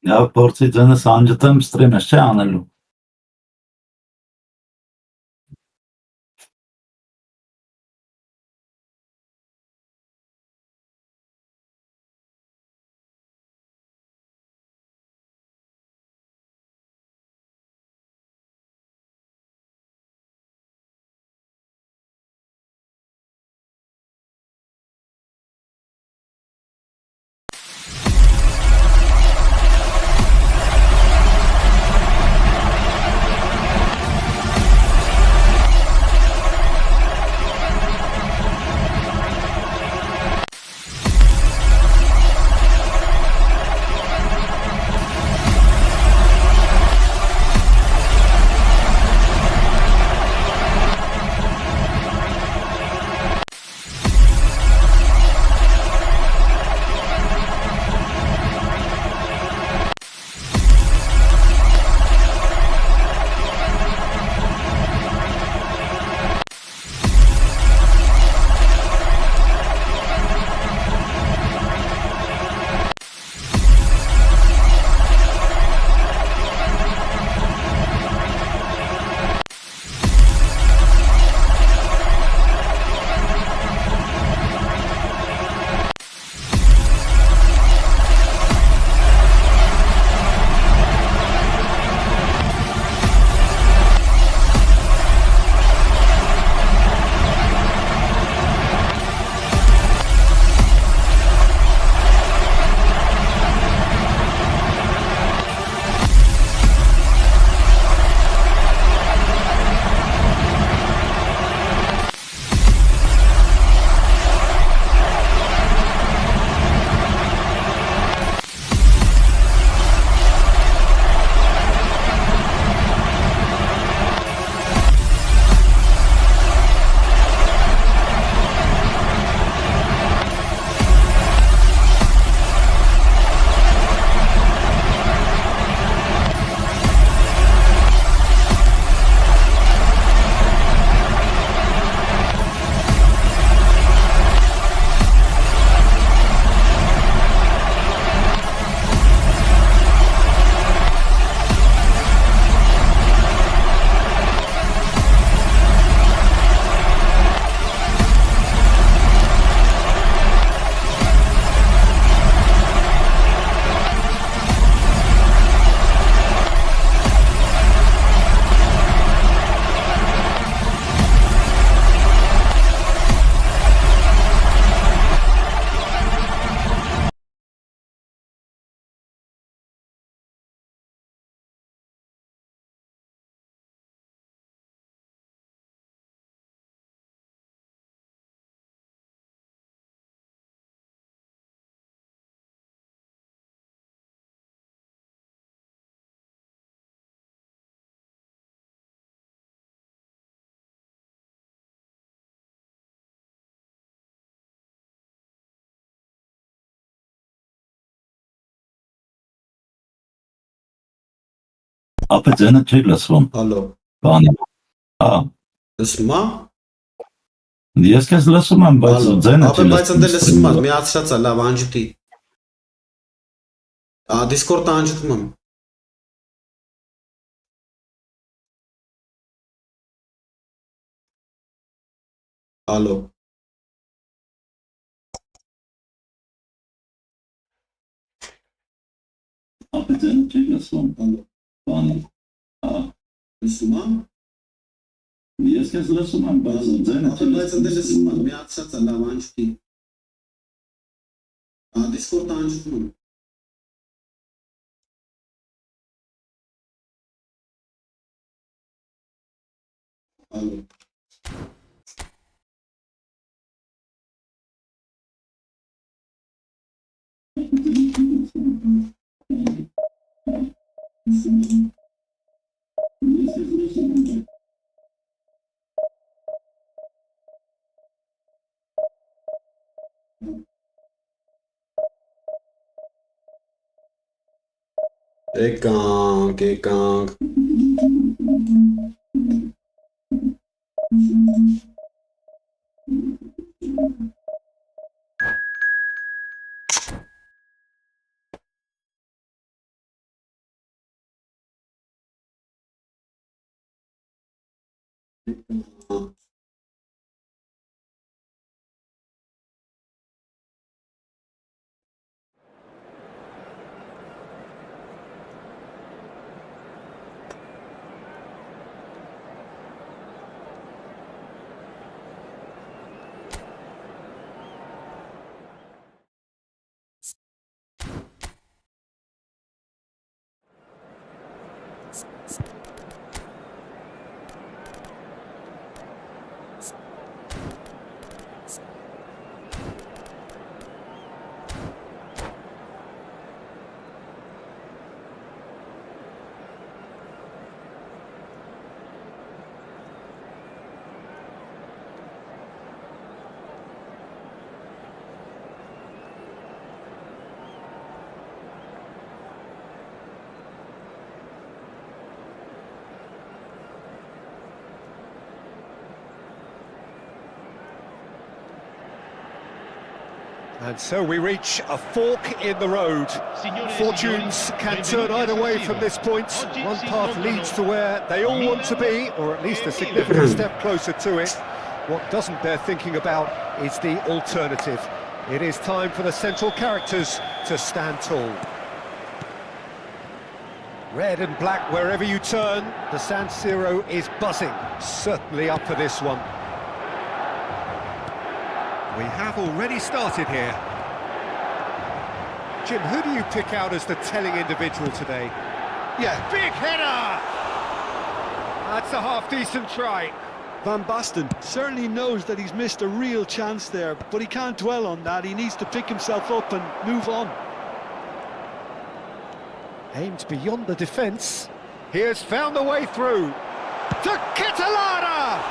Ja, փորձի ձենը սանջտեմ ստրիմես չէ անելու։ Ապա ձենը չի լսվում։ Ալո, Բանի։ Հա։ լսում ա։ Ես քեզ լսում եմ, բայց ձենը Ապա չի բայց ընդ լսում ա, լսվում։ միացած է, լավ անջտի։ Discord-ը անջտում եմ։ Ալո։ Ապա ձենը չի լսվում։ Ալո, Բանի։ Հա։ լսում ա։ Ես քեզ լսում եմ, բայց ձենը Ապա բայց ընդ լսում ա, միացած է, լավ անջտի։ Discord-ը անջտում եմ։ Ալո։ Եկանք։ And so we reach a fork in the road. Fortunes can turn either way from this point. One path leads to where they all want to be, or at least a significant step closer to it. What doesn't bear thinking about is the alternative. It is time for the central characters to stand tall. Red and black wherever you turn, the San Siro is buzzing. Certainly up for this one. We have already started here. Jim, who do you pick out as the telling individual today? Yeah, Big header! That's a half-decent try. Van Basten certainly knows that he's missed a real chance there, but he can't dwell on that. He needs to pick himself up and move on. Aimed beyond the defence. He has found the way through. To Catalana!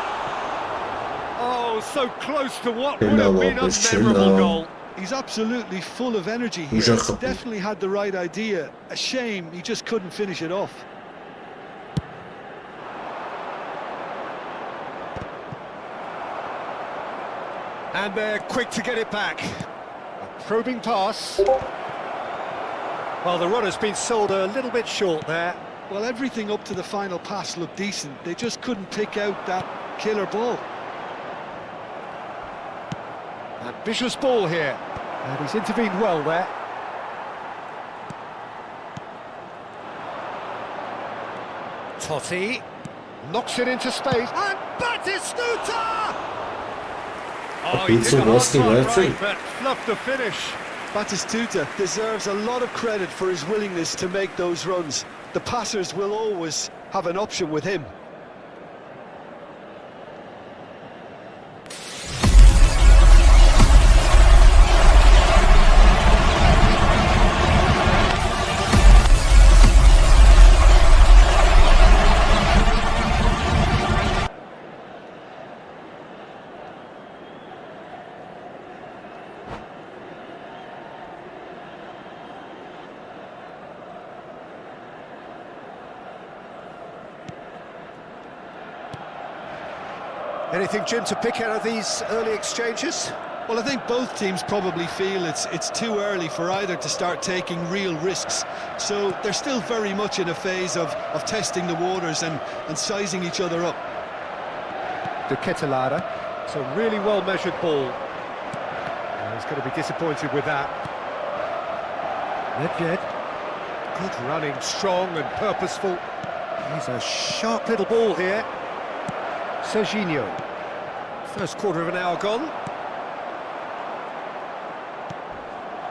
Oh, so close to what would have been a memorable goal. He's absolutely full of energy here. Definitely had the right idea. A shame he just couldn't finish it off. And they're quick to get it back. A probing pass. Well, the runner's been sold a little bit short there. Well, everything up to the final pass looked decent. They just couldn't pick out that killer ball. Ambitious ball here. And he's intervened well there. Totti knocks it into space. And Batistuta! Oh, he did the hard part right, but fluffed the finish. Batistuta deserves a lot of credit for his willingness to make those runs. The passers will always have an option with him. Anything, Jim, to pick out of these early exchanges? Well, I think both teams probably feel it's too early for either to start taking real risks. So they're still very much in a phase of testing the waters and sizing each other up. De Ketelare. It's a really well-measured ball. He's going to be disappointed with that. Nedved. Good running, strong and purposeful. He's a sharp little ball here. Serginho. First quarter of an hour gone.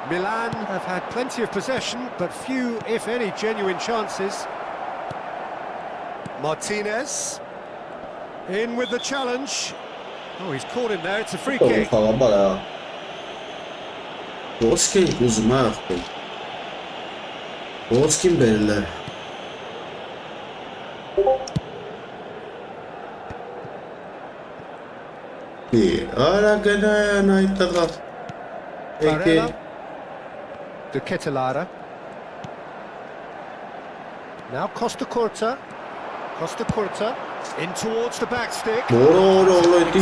Milan have had plenty of possession, but few, if any, genuine chances. Martinez. In with the challenge. Oh, he's caught him there, it's a free kick. De Ketelare. Now Costa Curta. Costa Curta. In towards the back stick. Oh,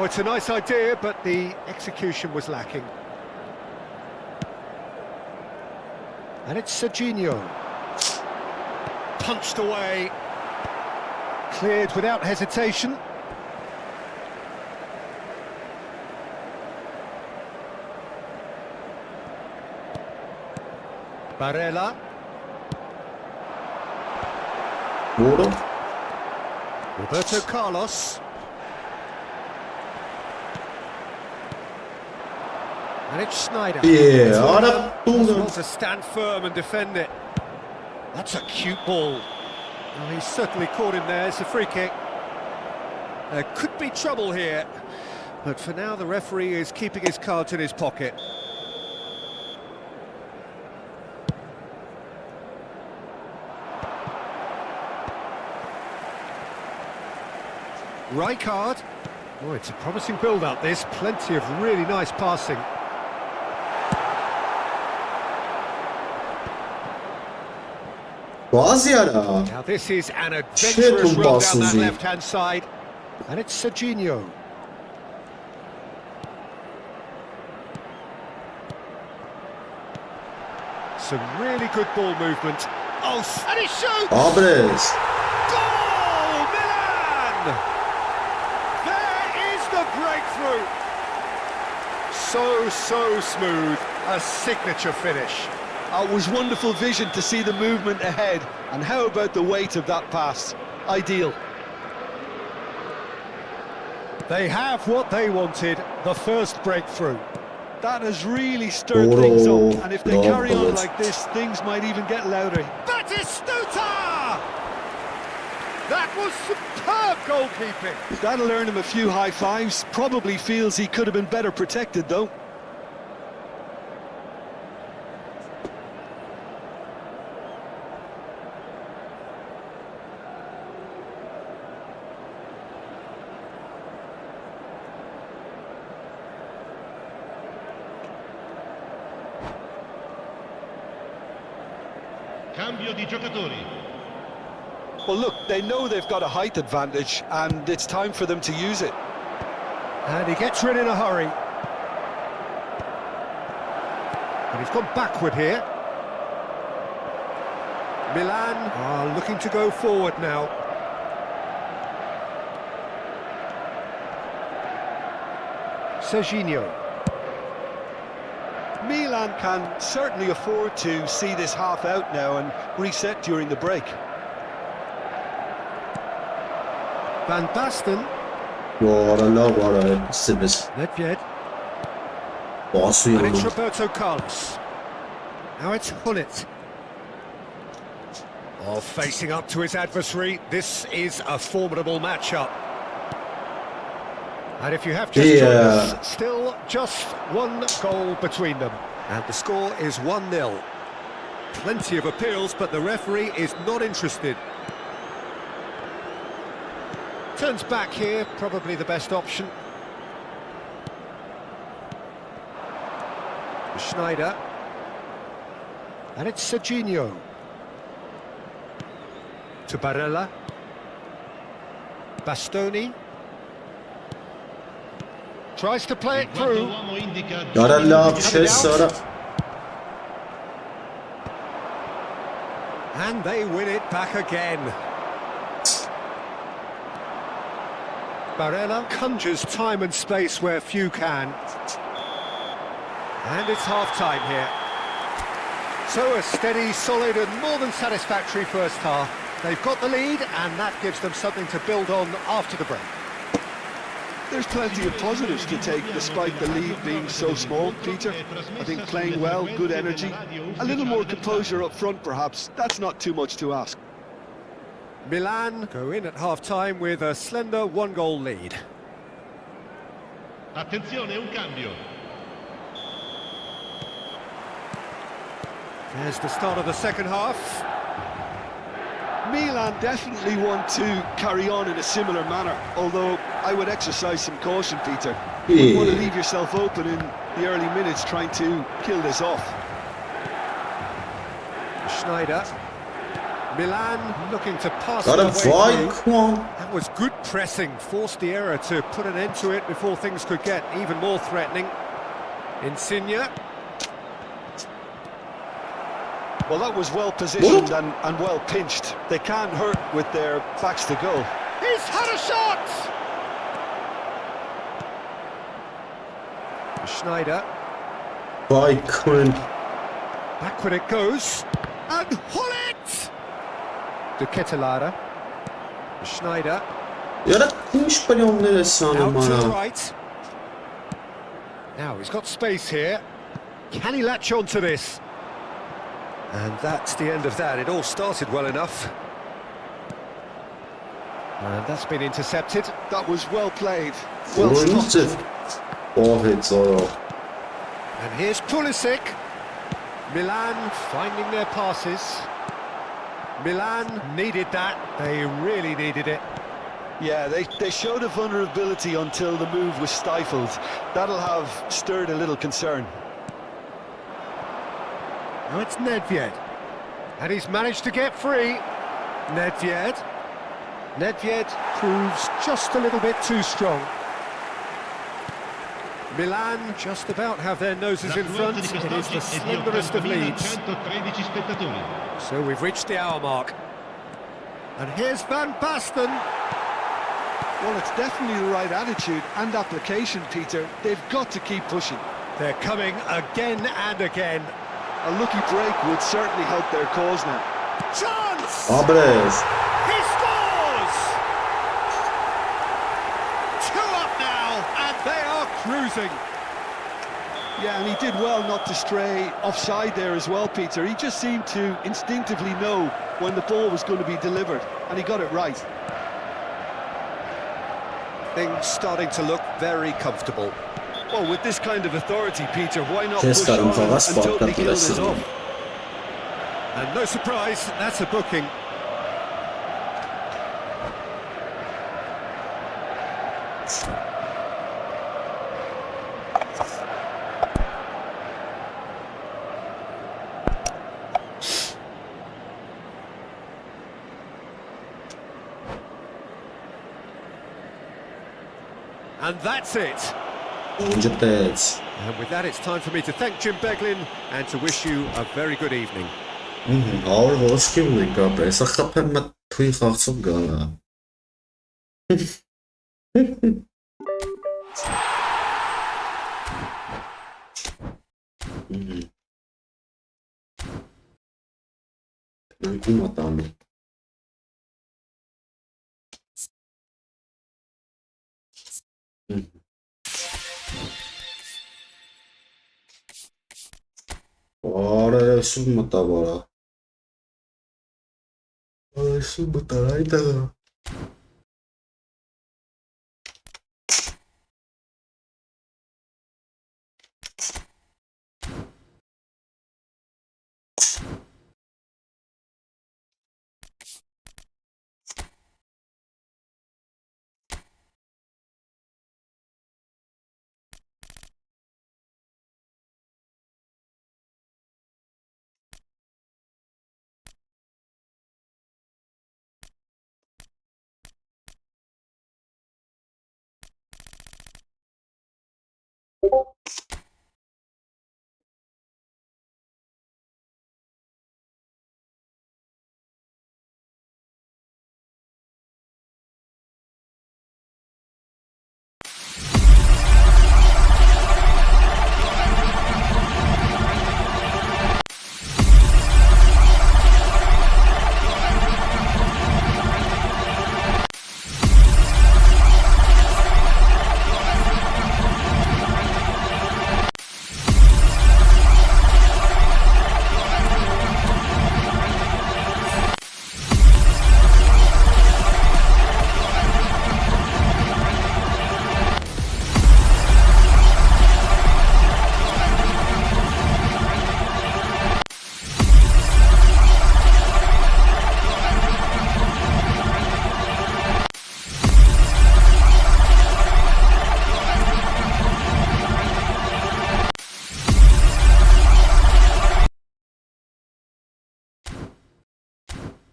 it's a nice idea, but the execution was lacking. And it's Serginho. Punched away. Cleared without hesitation. Barella. Doğru. Roberto Carlos. And it's Schneider. Yeah, ara Well doğru. to stand firm and defend it. That's a cute ball. Oh, he's certainly caught him there. It's a free kick. There could be trouble here, but for now the referee is keeping his cards in his pocket. Rijkaard. Oh, it's a promising build-up, this. Plenty of really nice passing. Bazı yara. Now this is an adventurous run down that bombasız iyi. left-hand side. And it's Serginho. Some really good ball movement. Oh, and he shoots! Abres. Goal, Milan! There is the breakthrough. So smooth. A signature finish. It was wonderful vision to see the movement ahead. And how about the weight of that pass? Ideal. They have what they wanted, the first breakthrough. That has really stirred Doğru. things up. And if they Doğru, carry on evet. like this, things might even get louder. Batistuta! That was superb goalkeeping. That'll earn him a few high fives. Probably feels he could have been better protected, though. Cambio di giocatori. Well, look, they know they've got a height advantage, and it's time for them to use it. And he gets rid in a hurry. And he's gone backward here. Milan are looking to go forward now. Serginho. Milan can certainly afford to see this half out now and reset during the break. Van Basten. Varala var hepsimiz. Nedved. And it's Basıyorum. Roberto Carlos. Now it's Hullet. Oh, facing up to his adversary. This is a formidable matchup. And if you have just joined us, still just one goal between them. And the score is 1-0. Plenty of appeals, but the referee is not interested. Turns back here, probably the best option. Schneider. And it's Serginho. To Barella. Bastoni. Tries to play it through. Uomo indica Yaralla bir şey sonra. And they win it back again. Barella conjures time and space where few can. And it's half-time here. So a steady, solid and more than satisfactory first half. They've got the lead and that gives them something to build on after the break. There's plenty of positives to take despite the lead being so small, Peter. I think playing well, good energy. A little more composure up front perhaps. That's not too much to ask. Milan go in at half-time with a slender one-goal lead. Attenzione, un cambio. There's the start of the second half. Milan definitely want to carry on in a similar manner, although I would exercise some caution, Peter. You want to leave yourself open in the early minutes trying to kill this off. Schneider. Milan looking to pass it Got a away through. Vaikon. That was good pressing, forced the error to put an end to it before things could get even more threatening. Insigne. Well, that was well positioned and well pinched. They can't hurt with their backs to goal. He's had a shot! Schneider, Vay kın. backward it goes, and Hullet! De Kettelare, Schneider, Yaratmış balon neresi out to the bana. right. Now he's got space here. Can he latch on to this? And that's the end of that. It all started well enough. And that's been intercepted. That was well played. Well Oyuncu. spotted. Oh it's all. And here's Pulisic. Milan finding their passes. Milan needed that. They really needed it. Yeah, they showed a vulnerability until the move was stifled. That'll have stirred a little concern. Now it's Nedved. And he's managed to get free. Nedved. Nedved proves just a little bit too strong. Milan just about have their noses in front. L'affluenza di It is the quest'oggi è di slenderest of leads. 80.113 spettatori. So we've reached the hour mark. And here's Van Basten. Well, it's definitely the right attitude and application, Peter. They've got to keep pushing. They're coming again and again. A lucky break would certainly help their cause now. Chance! Abres. He scores! 2 up now, and they are cruising. Yeah, and he did well not to stray offside there as well, Peter. He just seemed to instinctively know when the ball was going to be delivered, and he got it right. Things starting to look very comfortable. Well, with this kind of authority, Peter, why not Kes push on karım falan and spot totally kill this kapıda off? And no surprise, that's a booking. And that's it. Oyuncu tec. And with that, it's time for me to thank Jim Beglin and to wish you a very good evening. Ağır hoş kimlik abi. Esa kapama tüy kalksın gala. Kim atandı? Ora, summa tavora. Ora, summa taraita.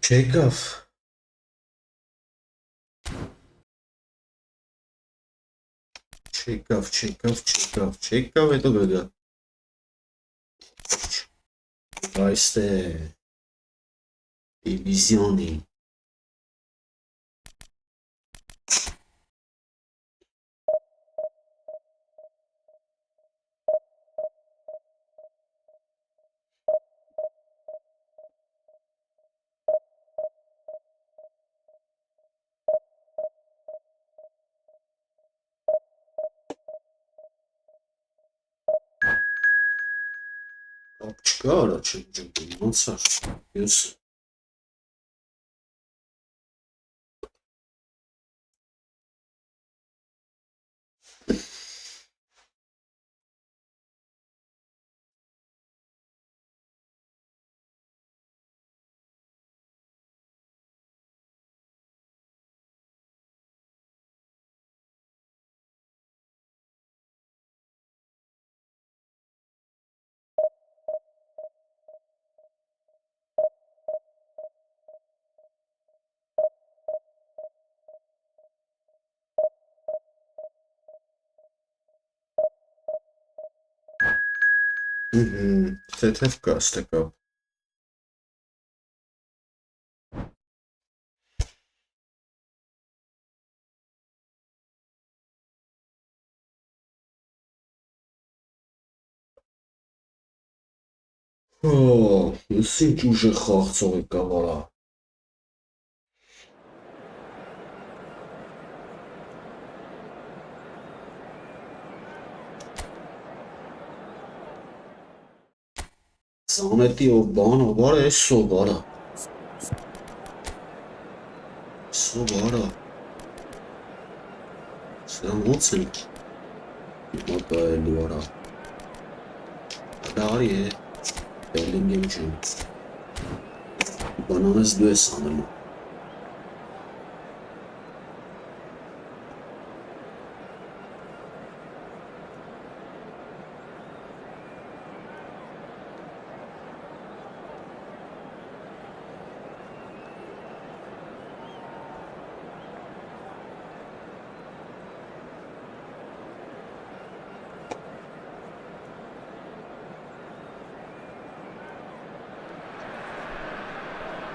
Çekaf. Çekaf это гага. Вайсте. Дивизиони. Չկա առաջ ջնջում, ոնց է։ Ես թեթև կա ստեկա։ Ես ինչ ուժեղ խաղացող եկավ արա։ Զանետի ով բան ով արա, ես սով արա։ Սով արա։ Սրան ոնց ենք։ Մոտա էլու արա։ Դարի է։ Bellingham ջան։ Բանանս դու ես անելու։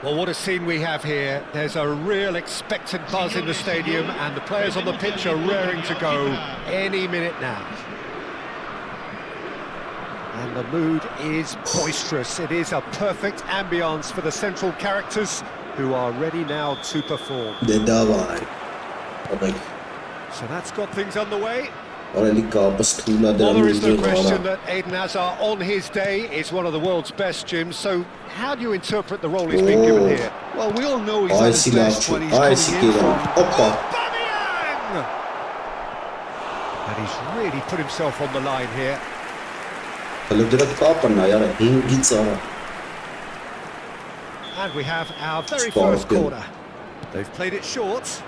Well, what a scene we have here. There's a real expectant buzz in the stadium and the players on the pitch are raring to go any minute now. And the mood is boisterous. It is a perfect ambience for the central characters who are ready now to perform. So that's got things underway. Well, there is no question that Eden Hazard on his day is one of the world's best, Jim. So how do you interpret the role he's been given here? Well, we all know he's at his best when he's coming in from Aubameyang! And he's really put himself on the line here. And we have our very first corner. They've played it short.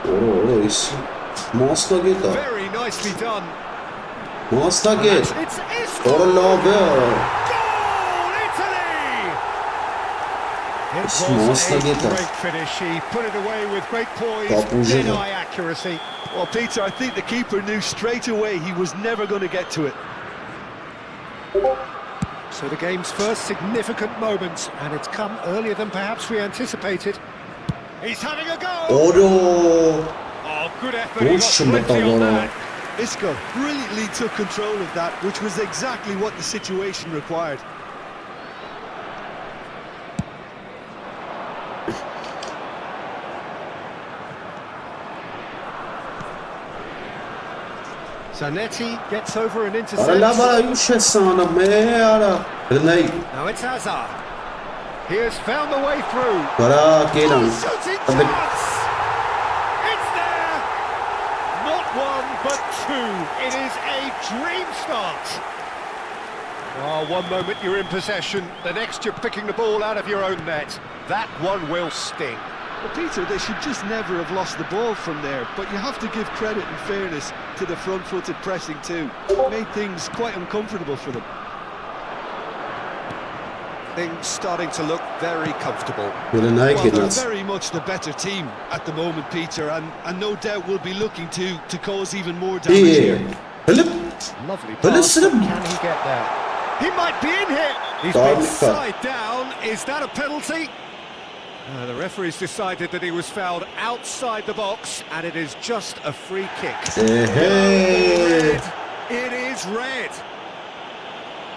Very nicely done. It's Goal, Italy! It was a great finish. He put it away with great poise, dead-eye accuracy. Well, Peter, I think the keeper knew straight away he was never going to get to it. So the game's first significant moment, and it's come earlier than perhaps we anticipated. He's having a go! Oh, good effort. He got plenty on that. Isco brilliantly took control of that, which was exactly what the situation required. Zanetti gets over and intercepts. Now it's Hazard. He has found the way through. Shooting chance! It's there! Not one, but two. It is a dream start. Oh, one moment you're in possession, the next you're picking the ball out of your own net. That one will sting. Well, Peter, they should just never have lost the ball from there, but you have to give credit and fairness to the front-footed pressing too. It made things quite uncomfortable for them. Things starting to look very comfortable. Well, they're very much the better team at the moment, Peter, and no doubt will be looking to cause even more damage here. Lovely pass, but can he get there? He might be in here! He's been side down, is that a penalty? The referee's decided that he was fouled outside the box, and it is just a free kick. Red. It is red!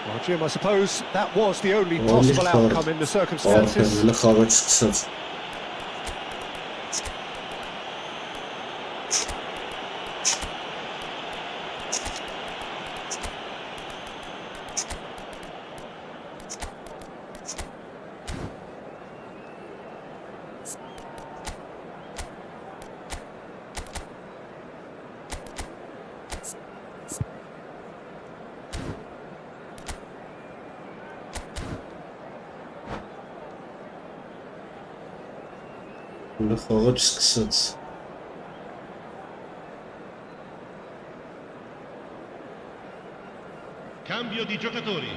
Well, Jim, I suppose that was the only possible outcome in the circumstances. Ուրախ առաջ սկսած։ Cambio di giocatori.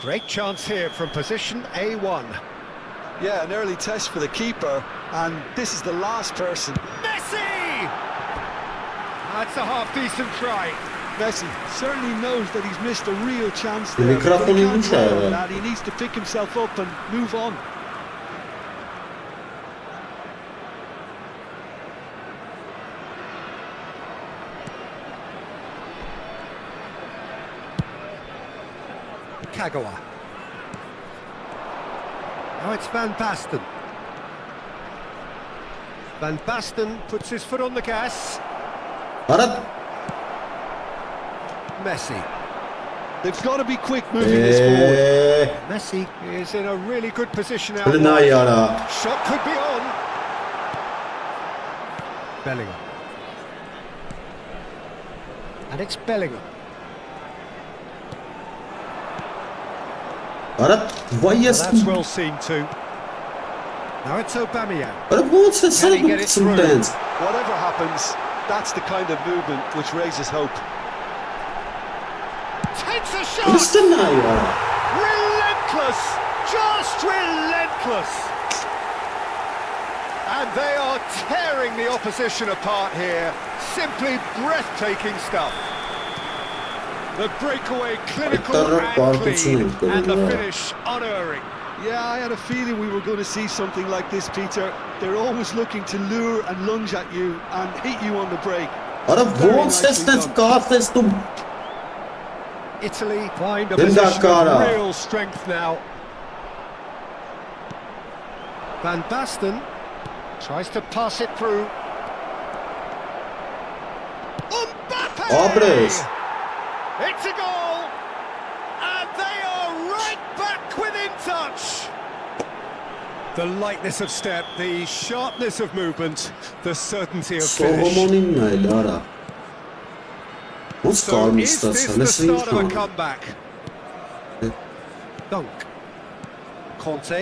Great chance here from position A1. Yeah, an early test for the keeper, and this is the last person. Messi! That's a half-decent try. Messi certainly knows that he's missed a real chance The there. But microphone he can't is dwell on there. that. He needs to pick himself up and move on. Kagawa. Now it's Van Basten. Van Basten puts his foot on the gas. Արա Messi. They've got to be quick moving this forward. Messi is in a really good position out Լնայ wide. արա Shot could be on. Bellingham. And it's Bellingham. Արա վայ ես That's well seen too. Now it's Aubameyang. Արա ոնց է սա Can he get it through? ցնտենց Whatever happens, that's the kind of movement which raises hope. Takes a shot! Լստնայ արա Relentless! Just relentless! And they are tearing the opposition apart here. Simply breathtaking stuff. The breakaway clinical and clean, and the finish unerring. Yeah, I had a feeling we were going to see something like this, Peter. They're always looking to lure and lunge at you and hit you on the break. Արա ոնց է ստենց կախես դու Italy find a Then position Dakara. of real strength now. Van Basten tries to pass it through. Mbappe! Abres It's a goal! And they are right back within touch! The lightness of step, the sharpness of movement, the certainty of finish. Սողոմոնին այլ արա Ոնց So կարմի is this ստացա the լես start of a ինքան comeback? Dunk. Conte.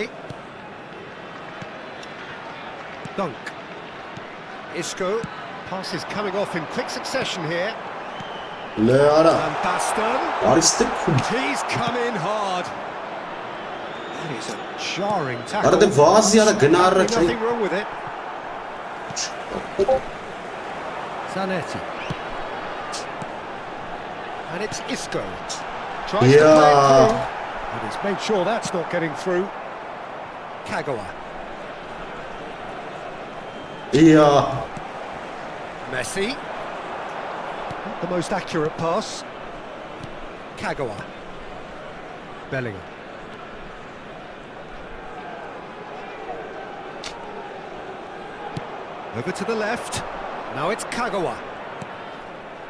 Dunk. Isco. Pass is coming off in quick succession here. Լե արա Van Basten. արիստը քում He's come in hard. That is a jarring Արա tackle. դե վազի արա գնա առաջ Nothing wrong with it. Zanetti. And it's Isco. Tries to play it Yeah. through. And he's made sure that's not getting through. Kagawa. Իա Messi. Not the most accurate pass. Kagawa. Bellingham. Over to the left. Now it's Kagawa.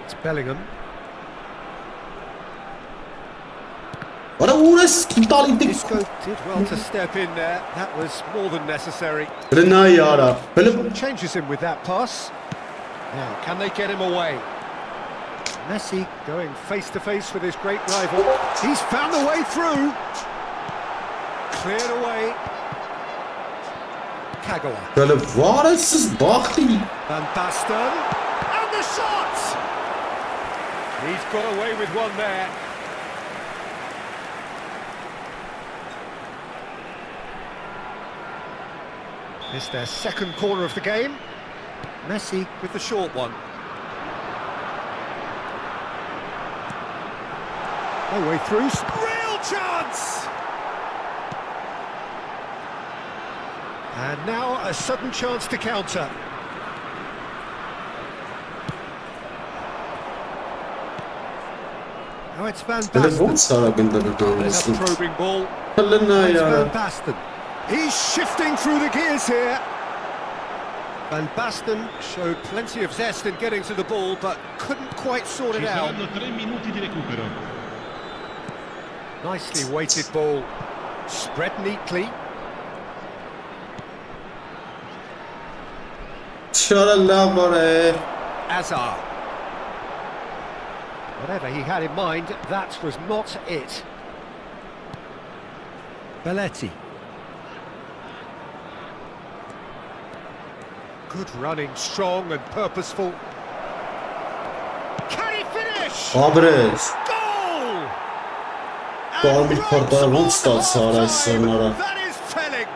It's Bellingham. Արա ուր ես տալի դի Isco did well to step in there. That was more than necessary. Լնայ արա Բելը Changes him with that pass. Now, can they get him away? Messi going face to face with his great rival. He's found the way through. Cleared away. Kagawa. Բելը վարես բախտի Van Basten. And the shot! He's got away with one there. It's their second corner of the game. Messi with the short one. No way through. Real chance! And now a sudden chance to counter. Now it's Van Բելը Basten. ոնց արա գնդը There's a գնալիս probing ball. Լնայ It's արա Van Basten. He's shifting through the gears here. Van Basten showed plenty of zest in getting to the ball, but couldn't quite sort Ci it out. saranno 3 minuti di recupero. Nicely weighted ball. Spread neatly. Չարա լավ արա Azar. Whatever he had in mind, that was not it. Belletti. Good running, strong and purposeful. Can he finish? Abrez. Goal! Goal bir portaya vurdu Sarı Sarı'na. That is telling.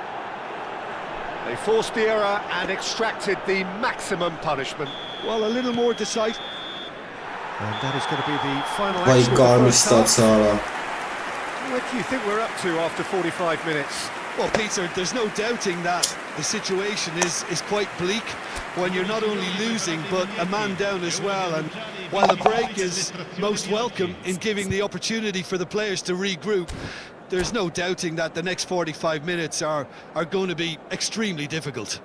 They forced the error and extracted the maximum punishment. Well, a little more decisive. And that is going to be the final Vay action of the garmış first half. Sarı. What do you think we're up to after 45 minutes? Well, Peter, there's no doubting that the situation is quite bleak when you're not only losing but a man down as well. And while the break is most welcome in giving the opportunity for the players to regroup, there's no doubting that the next 45 minutes are going to be extremely difficult.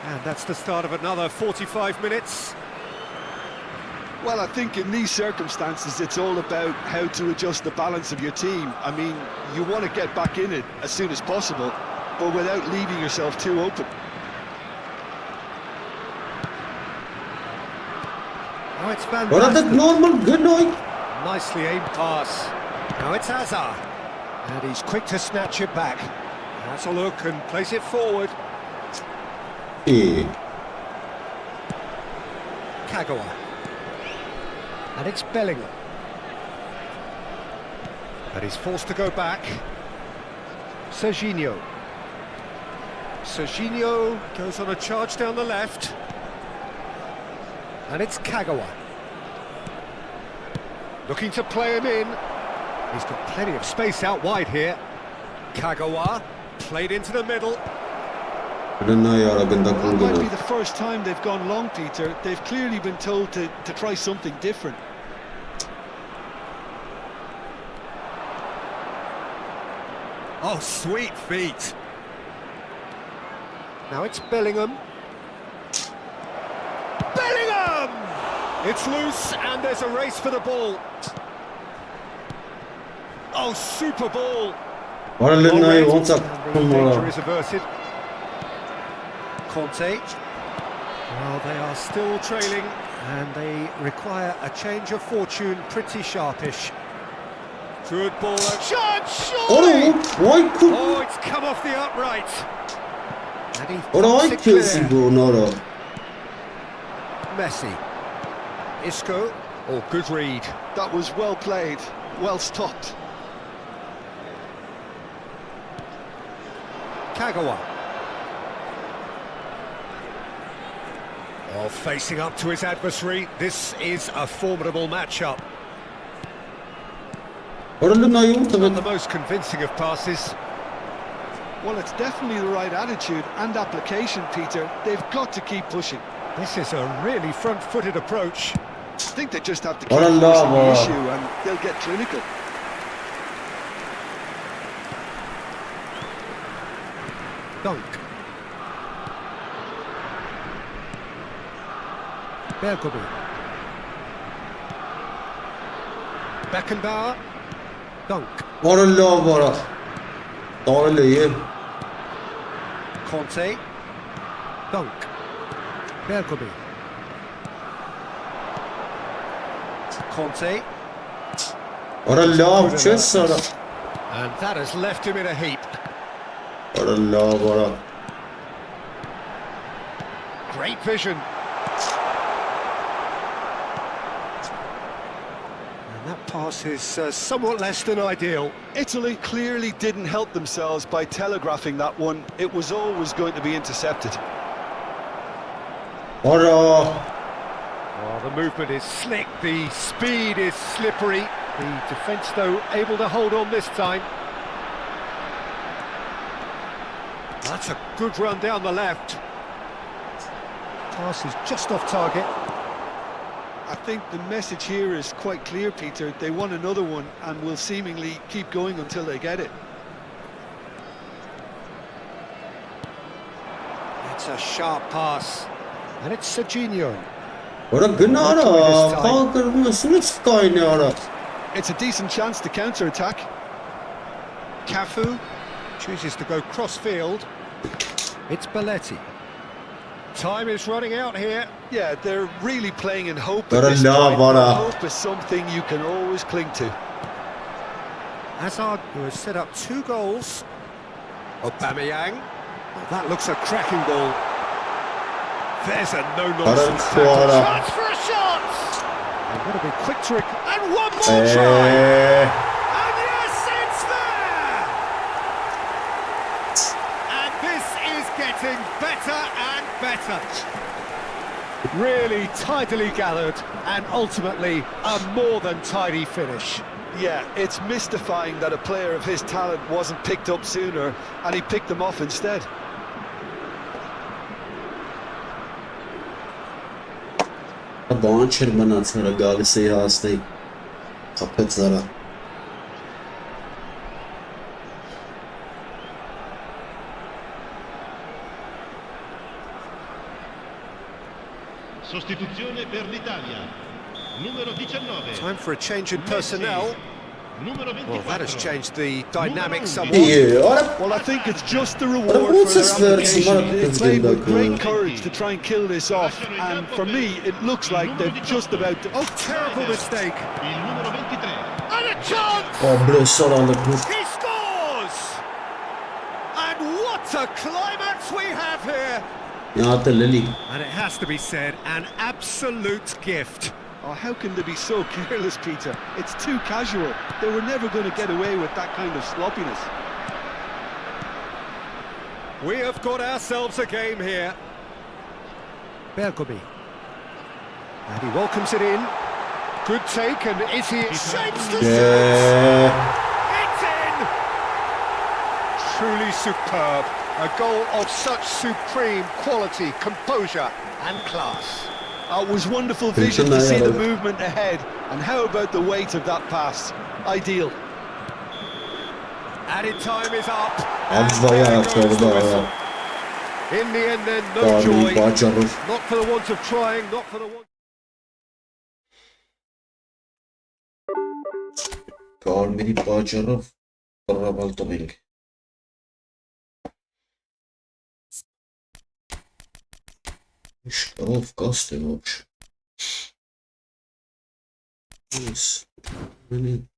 And that's the start of another 45 minutes. Well, I think in these circumstances, it's all about how to adjust the balance of your team. I mean, you want to get back in it as soon as possible, but without leaving yourself too open. Now it's Van Orada Basten. normal Günay. Nicely aimed pass. Now it's Hazard. And he's quick to snatch it back. Has a look and plays it forward. İyi. Kagawa. And it's Bellingham. But he's forced to go back. Serginho. Serginho goes on a charge down the left. And it's Kagawa. Looking to play him in. He's got plenty of space out wide here. Kagawa played into the middle. Günay aragında That might be kullanıyor. the first time they've gone long, Peter. They've clearly been told to try something different. Oh, sweet feet. Now it's Bellingham. Bellingham! It's loose and there's a race for the ball. Oh, super ball. Orada Günay Well read, olacak. and the danger is averted. Conte. Well, they are still trailing and they require a change of fortune, pretty sharpish. Good ball. Shot! Surely! Orada vay kul. Oh, it's come off the upright. And he Orada thumps vay it clear. kesin bu Nora. Messi. Isco. Oh, good read. That was well played, well stopped. Kagawa. Oh, facing up to his adversary. This is a formidable matchup. Orada Günay Not the olacak. most convincing of passes. Well, it's definitely the right attitude and application, Peter. They've got to keep pushing. This is a really front-footed approach. I think they just have to keep Orada pushing the var. issue and they'll get clinical. Dunk. Bergobin. Beckenbauer. Dunk. Orada var. Doğru iyi. Conte. Dunk. Bergobin. Conte. Orada çöz sonra. And that has left him in a heap. Orada var. Great vision. And that pass is somewhat less than ideal. Italy clearly didn't help themselves by telegraphing that one. It was always going to be intercepted. Orada. Oh, the movement is slick, the speed is slippery. The defence, though, able to hold on this time. That's a good run down the left. Pass is just off target. I think the message here is quite clear, Peter. They want another one and will seemingly keep going until they get it. It's a sharp pass. And it's Serginho. Orada Günay kaldırmasını kaynıyor. It's a decent chance to counter-attack. Cafu chooses to go cross-field. It's Belletti. Time is running out here. Yeah, they're really playing in hope There at this are point. lava. Hope is something you can always cling to. Hazard, who has set up 2 goals. Aubameyang. Well, that looks a cracking ball. There's a no-nonsense tackle. Chance for a shot! And what a big quick trick. And one more try! And yes, it's there! And this is getting better and better. Really tidily gathered and ultimately a more than tidy finish. Yeah, it's mystifying that a player of his talent wasn't picked up sooner and he picked them off instead. Բան չէր մնացել գալիս էի հասնեի խփեց նրա Sostituzione per l'Italia. Numero 19. Time for a change in personnel. Numero 24. Well, that has changed the dynamic somewhat. Well, I think it's just the reward for their application. They played with great courage to try and kill this off, and for me, it looks like they're just about to... Oh, terrible mistake! Il numero 23. And a chance! He scores! And what a climax we have here! And it has to be said, an absolute gift. Oh, how can they be so careless, Peter? It's too casual. They were never going to get away with that kind of sloppiness. We have got ourselves a game here. Bergomi. And he welcomes it in. Good take, and is he... Shapes the shoot! It's in! Truly superb. A goal of such supreme quality, composure and class. It was wonderful vision to see the movement ahead, and how about the weight of that pass? Ideal. Added time is up. In the end then, no joy. Not for the want of trying, not for the want... Կարմիրի պատճառով կռավալտում ենք Шкалов касты вообще. Yes. Блин.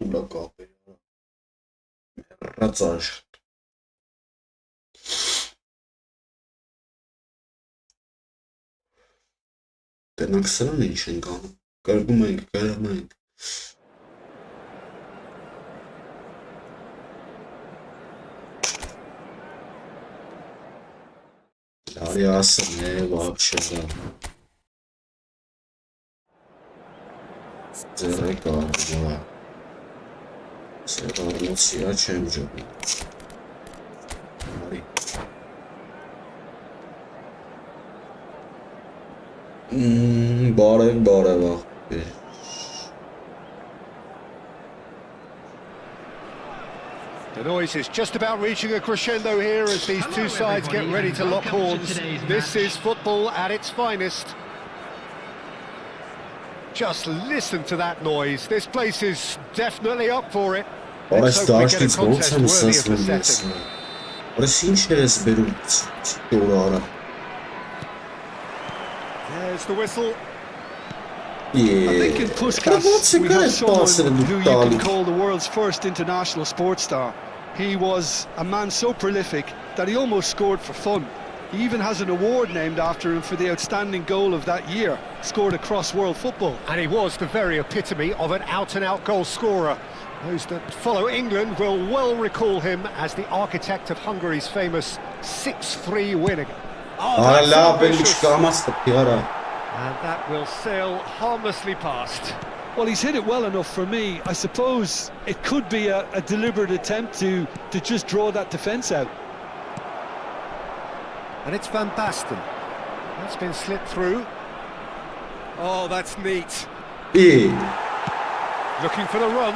Թուլա կապել Ռացաշ Տնանք սրան ինչ ենք անում Կարգում ենք, կարամ ենք Լարի ասն է, վապշե Ձեր է կարում Սերարնոցիա չեմ ջոբի Արի Բարև աղբեր The noise is just about reaching a crescendo here as these two sides get ready to lock horns. This is football at its finest. Just listen to that noise. This place is definitely up for it. Let's hope we get a contest worthy of the setting. There's the whistle. Yeah. I think in Puskas we have someone who you can call the world's first international sports star. He was a man so prolific that he almost scored for fun. He even has an award named after him for the outstanding goal of that year, scored across world football. And he was the very epitome of an out-and-out goal scorer. Those that follow England will well recall him as the architect of Hungary's famous 6-3 win. Oh, that's ambitious. And that will sail harmlessly past. Well, he's hit it well enough for me. I suppose it could be a deliberate attempt to just draw that defence out. And it's Van Basten. That's been slipped through. Oh, that's neat. İyi. Looking for the run.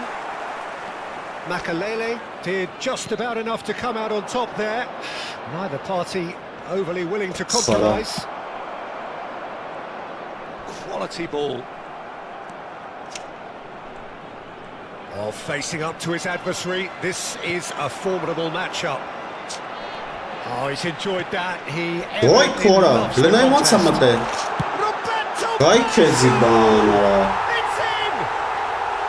Makalele did just about enough to come out on top there. Neither party overly willing to compromise. Quality ball. Oh, facing up to his adversary. This is a formidable matchup. Oh, he's enjoyed that. He Oj, evidently kora. loves the Lena ima contest. samate. Roberto Kaj kezi bana. It's in!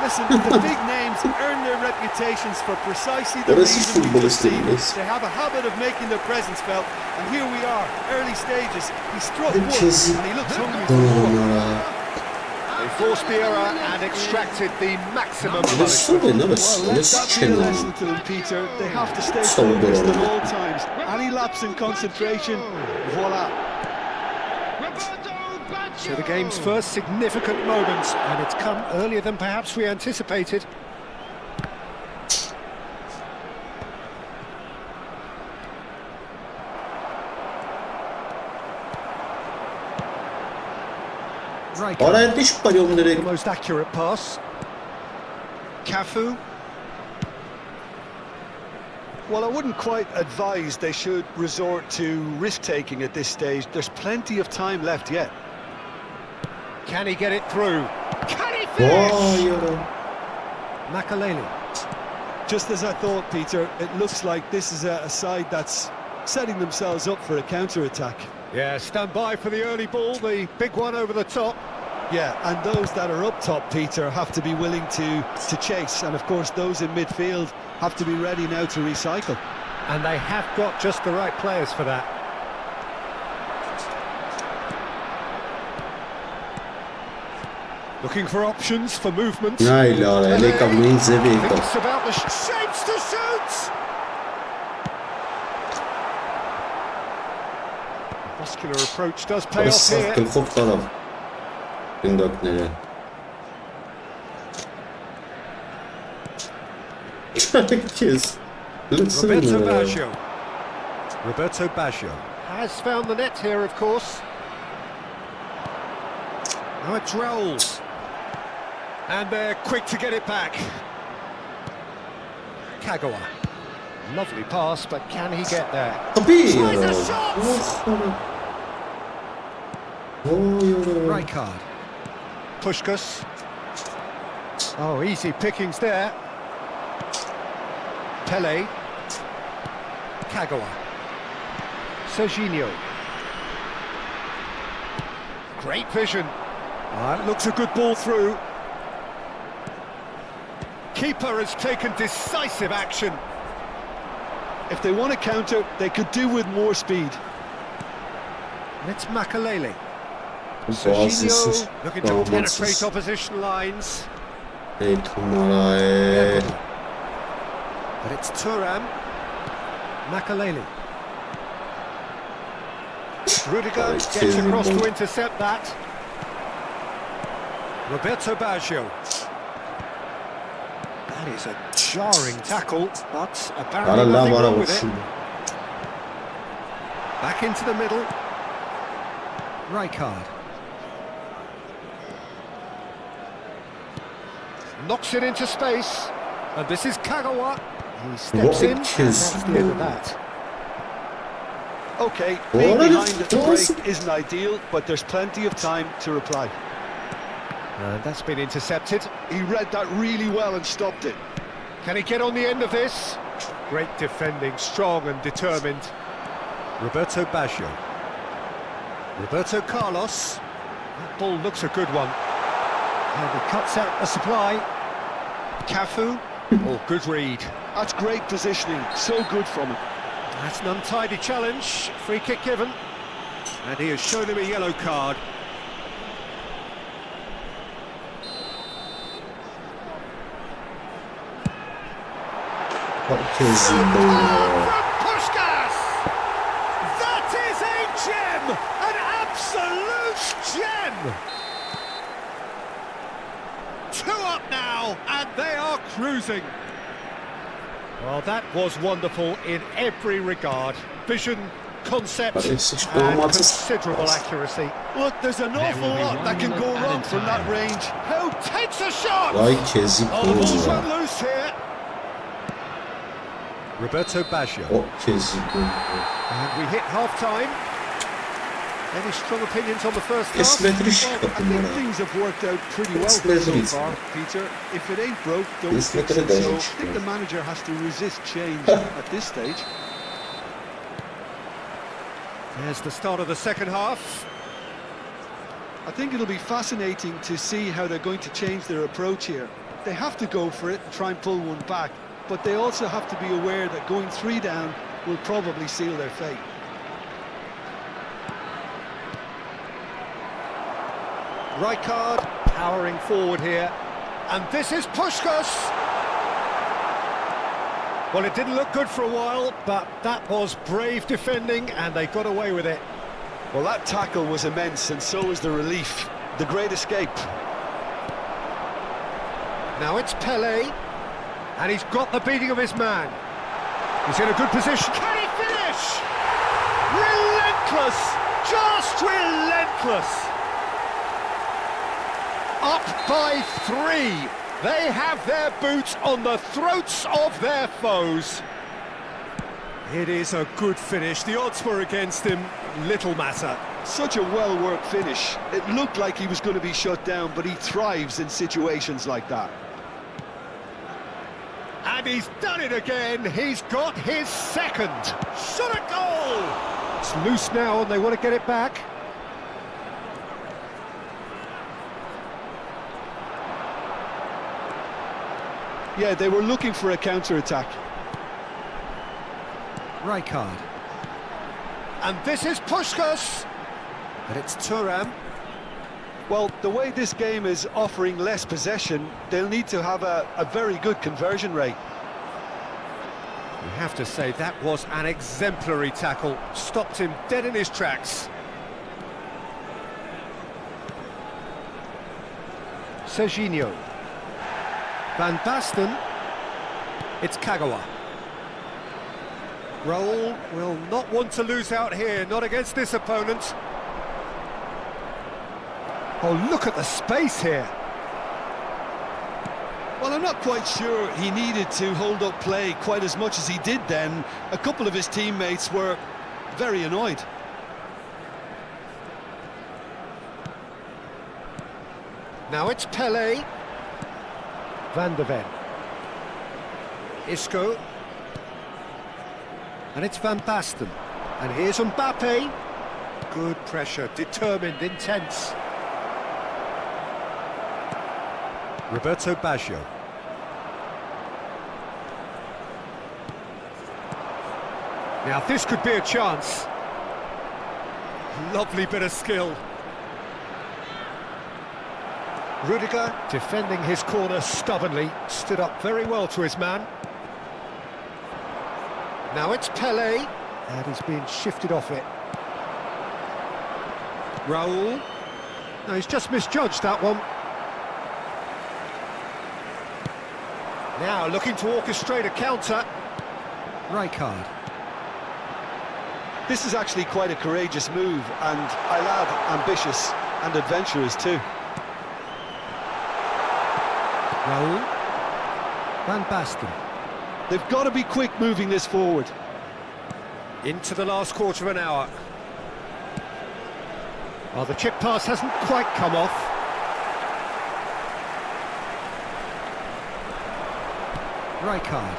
Listen, the big names earn their reputations for precisely the Orası reason we just seen. futbolistiymiş. They have a habit of making their presence felt, and here we are, early stages. He struck Kaj once, kezi and he looks hungry for more. bana. They forced the error and extracted the maximum Ne punishment. sorry ne bes. Well, Ne let that be a sıçın. lesson to them, Peter. They have to stay Son focused at goal. all times. Any lapse in concentration, voila. So the game's first significant moment, and it's come earlier than perhaps we anticipated. Right. Oraya diş parıyorum direkt. The most accurate pass. Cafu. Well, I wouldn't quite advise they should resort to risk-taking at this stage. There's plenty of time left yet. Can he get it through? Can he finish? Vay yara. Makalele. Just as I thought, Peter, it looks like this is a side that's setting themselves up for a counter-attack. Yeah, stand by for the early ball, the big one over the top. Yeah, and those that are up top, Peter, have to be willing to chase. And, of course, those in midfield have to be ready now to recycle. And they have got just the right players for that. Looking for options for movement. Най lara. Alik-GAMING zevika. Thinks about the shapes to shoot. Muscular approach does pay off Orası here. sakın hop taraf. Gündök nere. Herkes. Lütfen Roberto nere. Baggio. Roberto Baggio has found the net here, of course. Now it rolls. And they're quick to get it back. Kagawa. Lovely pass, but can he get there? Tabii Tries ya. a shot! Oh yara. Rijkaard. Puskás. Oh, easy pickings there. Pele. Kagawa. Serginho. Great vision. That looks a good ball through. Keeper has taken decisive action. If they want to counter, they could do with more speed. And it's Makalele. Boğazsız. Serginho looking to penetrate Davransız. opposition lines. Ey Tumara. But it's Thuram. Makalele. Rudiger gets across to intercept that. Roberto Baggio. That is a jarring tackle, but apparently Ara nothing la wrong with it. vursun. Back into the middle. Rijkaard. Knocks it into space. And this is Kagawa. He steps in, and kiss. that's the end of that. OK, being What? behind at the What? break isn't ideal, but there's plenty of time to reply. And that's been intercepted. He read that really well and stopped it. Can he get on the end of this? Great defending, strong and determined. Roberto Baggio. Roberto Carlos. That ball looks a good one. And he cuts out the supply. Cafu. Oh, good read. That's great positioning, so good from him. That's an untidy challenge. Free kick given. And he has shown him a yellow card. Herkes From yara. Puskás! That is a gem! An absolute gem! They are cruising. Well, that was wonderful in every regard. Vision, concept, and considerable accuracy. Look, there's an awful lot that can go wrong from that range. Who takes a shot? Vay kezi Oh, the ball's gol run ya. loose here. Roberto Baggio. O kezi gol. And we hit half-time. Any strong opinions on the first half? Esmetri I kapı think numara. things have worked out pretty well It's for so Madrid. far, Peter. If it ain't broke, don't It's fix Madrid, it. So I don't think you? the manager has to resist change at this stage. There's the start of the second half. I think it'll be fascinating to see how they're going to change their approach here. They have to go for it and try and pull one back, but they also have to be aware that going 3 down will probably seal their fate. Rijkaard powering forward here. And this is Puskás. Well, it didn't look good for a while, but that was brave defending, and they got away with it. Well, that tackle was immense, and so was the relief. The great escape. Now it's Pelé, and he's got the beating of his man. He's in a good position. Can he finish? Relentless! Just relentless! Up by 3. They have their boots on the throats of their foes. It is a good finish. The odds were against him. Little matter. Such a well-worked finish. It looked like he was going to be shut down, but he thrives in situations like that. And he's done it again. He's got his second. Shot a goal! It's loose now and they want to get it back. Yeah, they were looking for a counter-attack. Rijkaard. And this is Puskás. But it's Thuram. Well, the way this game is offering less possession, they'll need to have a very good conversion rate. You have to say that was an exemplary tackle. Stopped him dead in his tracks. Serginho. Van Basten. It's Kagawa. Raul will not want to lose out here, not against this opponent. Oh, look at the space here. Well, I'm not quite sure he needed to hold up play quite as much as he did then. A couple of his teammates were very annoyed. Now it's Pelé. Van de Ven. Isco. And it's Van Basten. And here's Mbappe. Good pressure, determined, intense. Roberto Baggio. Now this could be a chance. Lovely bit of skill. Rudiger defending his corner stubbornly, stood up very well to his man. Now it's Pelé, and he's being shifted off it. Raul. No, he's just misjudged that one. Now looking to orchestrate a counter. Rijkaard. This is actually quite a courageous move, and I'll add ambitious and adventurous too. Raul. Van Basten. They've got to be quick moving this forward. Into the last quarter of an hour. Well, the chip pass hasn't quite come off. Rijkaard.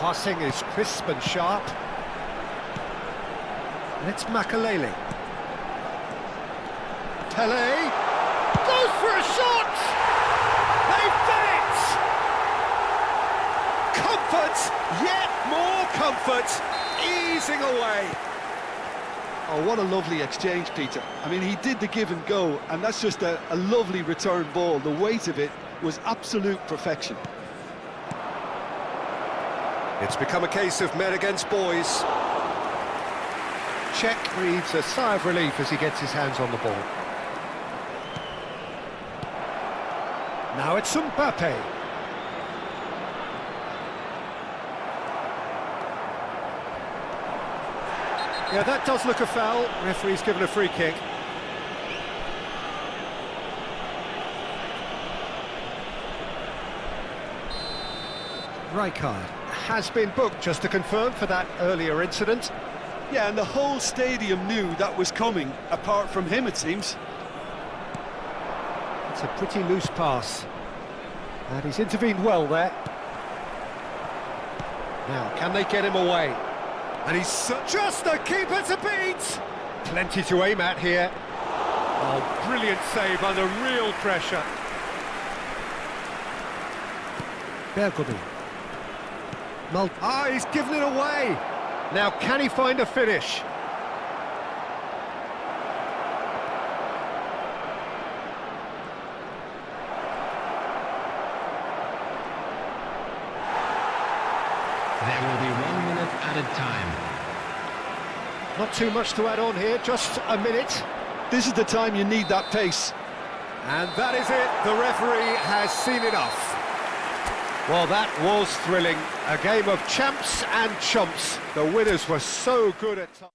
Passing is crisp and sharp. And it's Makalele. Pelé goes for a shot! They've done it! Comfort, yet more comfort, easing away. Oh, what a lovely exchange, Peter. I mean, he did the give and go, and that's just a lovely return ball. The weight of it was absolute perfection. It's become a case of men against boys. Czech breathes a sigh of relief as he gets his hands on the ball. Now it's Mbappe. Yeah, that does look a foul. Referee's given a free kick. Rijkaard has been booked, just to confirm, for that earlier incident. Yeah, and the whole stadium knew that was coming, apart from him, it seems. It's a pretty loose pass. And he's intervened well there. Now, can they get him away? And he's just the keeper to beat! Plenty to aim at here. Oh, brilliant save under real pressure. Bergobi. He's given it away. Now, can he find a finish? There will be 1 minute added time. Not too much to add on here, just a minute. This is the time you need that pace. And that is it. The referee has seen enough. Well, that was thrilling. A game of champs and chumps. The winners were so good at times.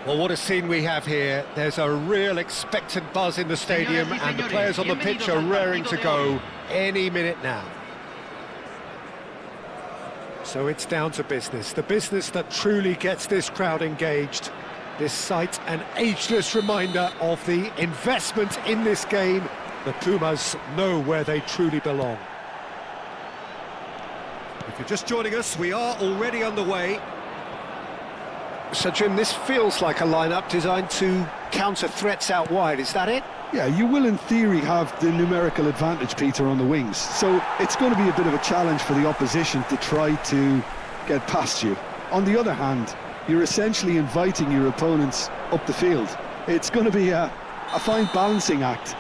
Well, what a scene we have here. There's a real expectant buzz in the stadium, and the players on the pitch are raring to go any minute now. So it's down to business, the business that truly gets this crowd engaged. This sight, an ageless reminder of the investment in this game. The Pumas know where they truly belong. If you're just joining us, we are already underway. So, Jim, this feels like a lineup designed to counter threats out wide, is that it? Yeah, you will in theory have the numerical advantage, Peter, on the wings. So it's going to be a bit of a challenge for the opposition to try to get past you. On the other hand, you're essentially inviting your opponents up the field. It's going to be a fine balancing act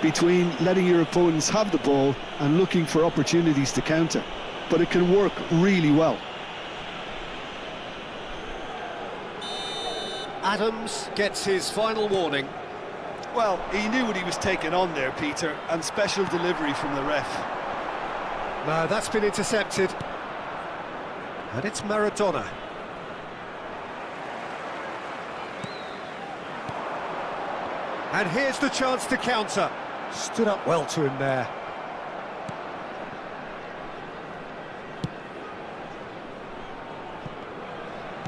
between letting your opponents have the ball and looking for opportunities to counter. But it can work really well. Adams gets his final warning. Well, he knew what he was taking on there, Peter, and special delivery from the ref. No, that's been intercepted. And it's Maradona. And here's the chance to counter. Stood up well to him there.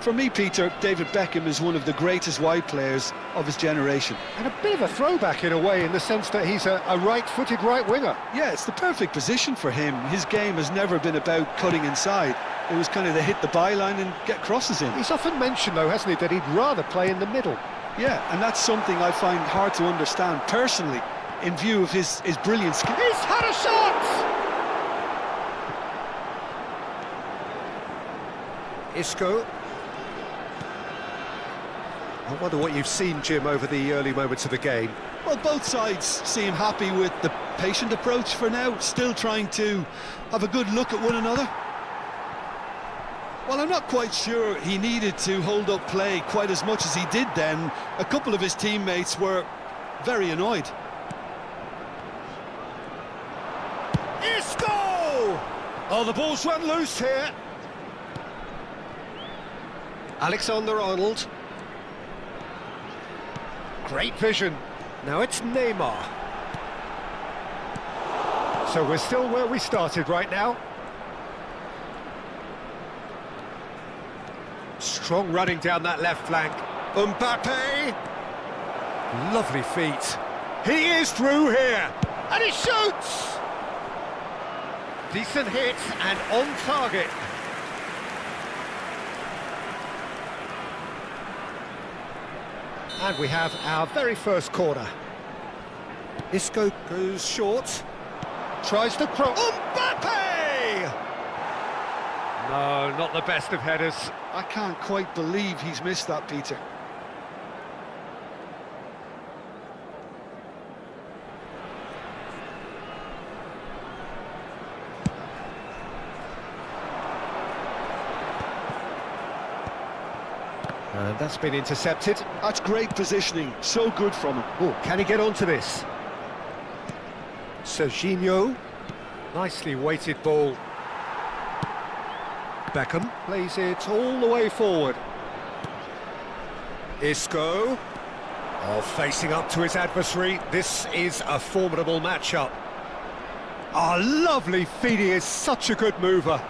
For me, Peter, David Beckham is one of the greatest wide players of his generation. And a bit of a throwback in a way, in the sense that he's a right-footed right winger. Yeah, it's the perfect position for him. His game has never been about cutting inside. It was kind of to hit the byline and get crosses in. He's often mentioned, though, hasn't he, that he'd rather play in the middle. Yeah, and that's something I find hard to understand personally, in view of his brilliant skill. He's had a shot! Isco. I wonder what you've seen, Jim, over the early moments of the game. Well, both sides seem happy with the patient approach for now, still trying to have a good look at one another. Well, I'm not quite sure he needed to hold up play quite as much as he did then. A couple of his teammates were very annoyed. Isco! Oh, the ball's run loose here. Alexander-Arnold. Great vision. Now it's Neymar. So we're still where we started right now. Strong running down that left flank. Mbappe! Lovely feet. He is through here! And he shoots! Decent hit and on target. And we have our very first corner. Isco goes short. Tries to cross. Mbappe! No, not the best of headers. I can't quite believe he's missed that, Peter. And that's been intercepted. That's great positioning, so good from him. Oh, can he get onto this? Serginho. Nicely weighted ball. Beckham plays it all the way forward. Isco. Oh, facing up to his adversary. This is a formidable matchup. Oh, lovely feed. He is such a good mover.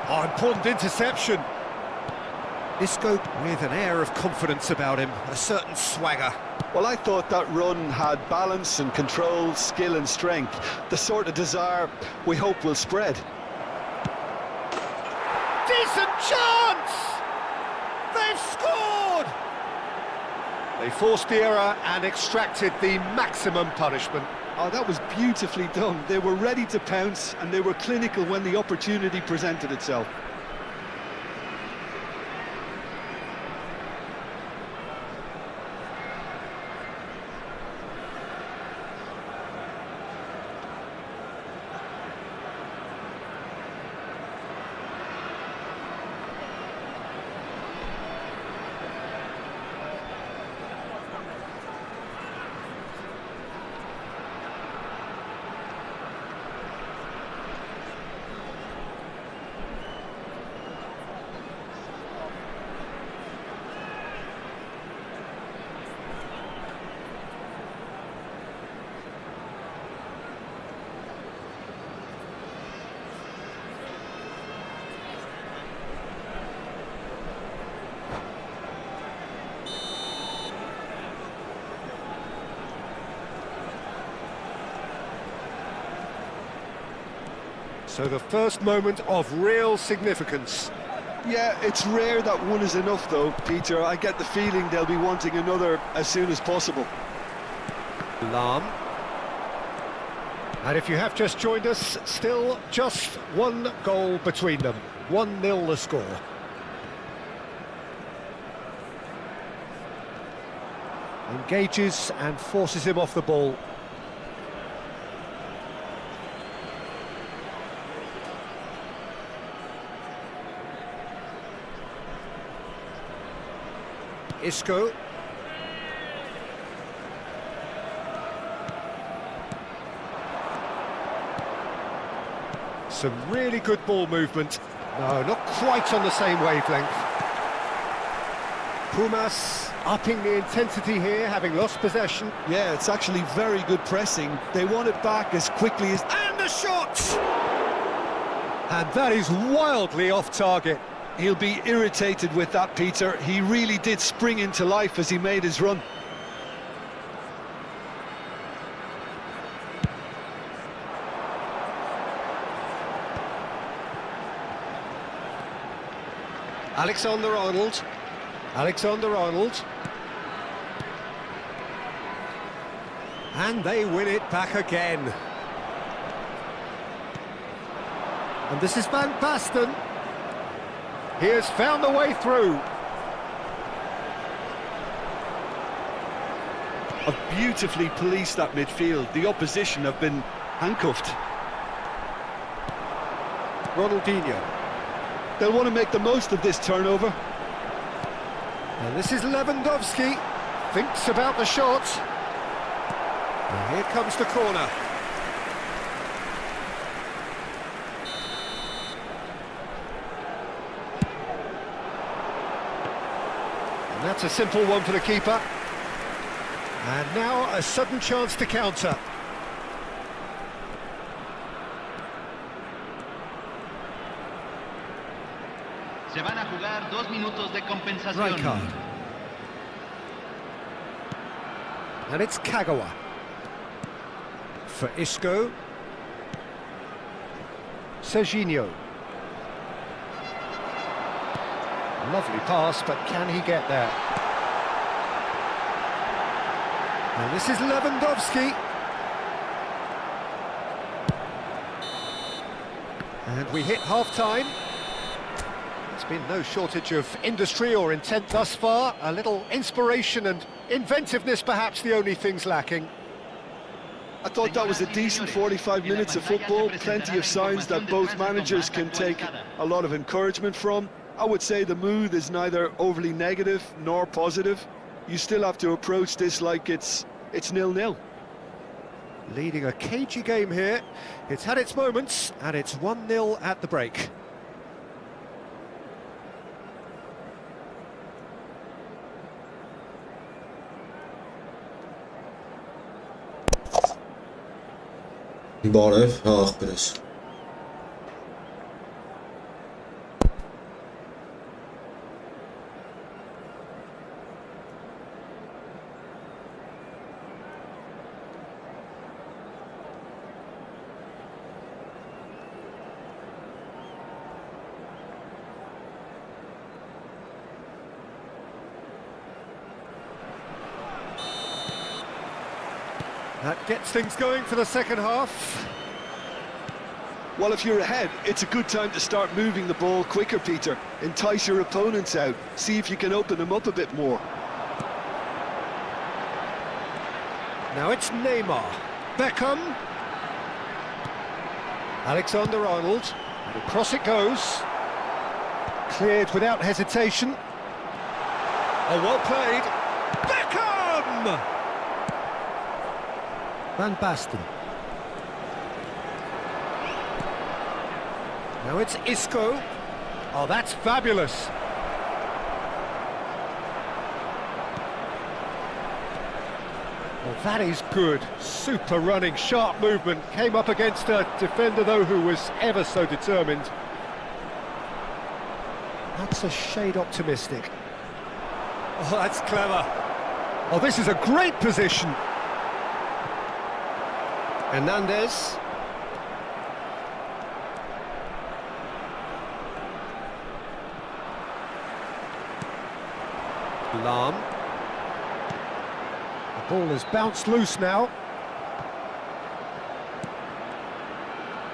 Oh, important interception. Isco with an air of confidence about him, a certain swagger. Well, I thought that run had balance and control, skill and strength, the sort of desire we hope will spread. Decent chance! They've scored! They forced the error and extracted the maximum punishment. Oh, that was beautifully done. They were ready to pounce and they were clinical when the opportunity presented itself. So the first moment of real significance. Yeah, it's rare that one is enough though, Peter. I get the feeling they'll be wanting another as soon as possible. Lam. And if you have just joined us, still just one goal between them. 1-0 the score. Engages and forces him off the ball. Isco. Some really good ball movement. No, not quite on the same wavelength. Pumas upping the intensity here, having lost possession. Yeah, it's actually very good pressing. They want it back as quickly as... And the shot! And that is wildly off target. He'll be irritated with that, Peter. He really did spring into life as he made his run. Alexander-Arnold. Alexander-Arnold. And they win it back again. And this is Van Basten. He has found the way through. Have beautifully policed that midfield. The opposition have been handcuffed. Ronaldinho. They'll want to make the most of this turnover. And this is Lewandowski. Thinks about the shot. And here comes the corner. And that's a simple one for the keeper. And now a sudden chance to counter. Se van a jugar 2 minutos de compensación. Right card. And it's Kagawa. For Isco. Serginho. Lovely pass, but can he get there? And this is Lewandowski. And we hit half-time. There's been no shortage of industry or intent thus far. A little inspiration and inventiveness, perhaps the only things lacking. I thought that was a decent 45 minutes of football. Plenty of signs that both managers can take a lot of encouragement from. I would say the mood is neither overly negative nor positive. You still have to approach this like it's 0-0. Leading a cagey game here. It's had its moments, and it's 1-0 at the break. Բարև, հա ախպերս։ That gets things going for the second half. Well, if you're ahead, it's a good time to start moving the ball quicker, Peter. Entice your opponents out. See if you can open them up a bit more. Now it's Neymar. Beckham. Alexander-Arnold. And across it goes. Cleared without hesitation. Oh, well played. Beckham! Van Basten. Now it's Isco. Oh, that's fabulous. Well, that is good. Super running, sharp movement. Came up against a defender, though, who was ever so determined. That's a shade optimistic. Oh, that's clever. Oh, this is a great position. Hernandez. Lam. Ball has bounced loose now.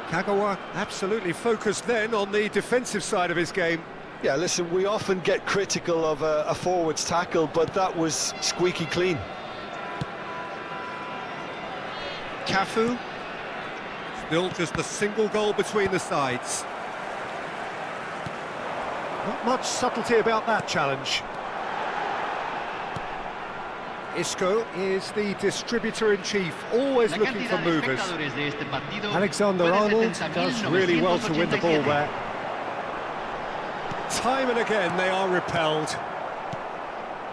Kagawa absolutely focused then on the defensive side of his game. Yeah, listen, we often get critical of a forward's tackle, but that was squeaky clean. Cafu. Still just a single goal between the sides. Not much subtlety about that challenge. Isco is the distributor-in-chief, always looking for movers. Alexander-Arnold does really well to win the ball there. Time and again they are repelled.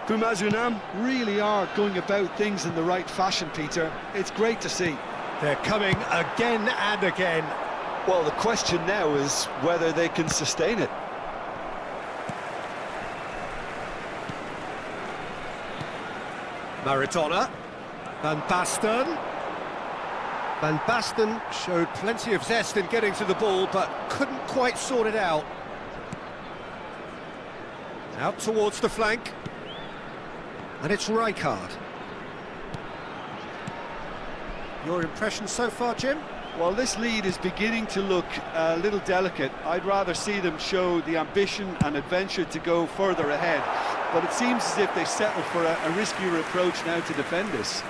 Bumazunam really are going about things in the right fashion, Peter. It's great to see. They're coming again and again. Well, the question now is whether they can sustain it. Maradona. Van Basten. Van Basten showed plenty of zest in getting to the ball, but couldn't quite sort it out. Out towards the flank. And it's Rijkaard. Your impression so far, Jim? Well, this lead is beginning to look a little delicate. I'd rather see them show the ambition and adventure to go further ahead. But it seems as if they settle for a riskier approach now to defend this.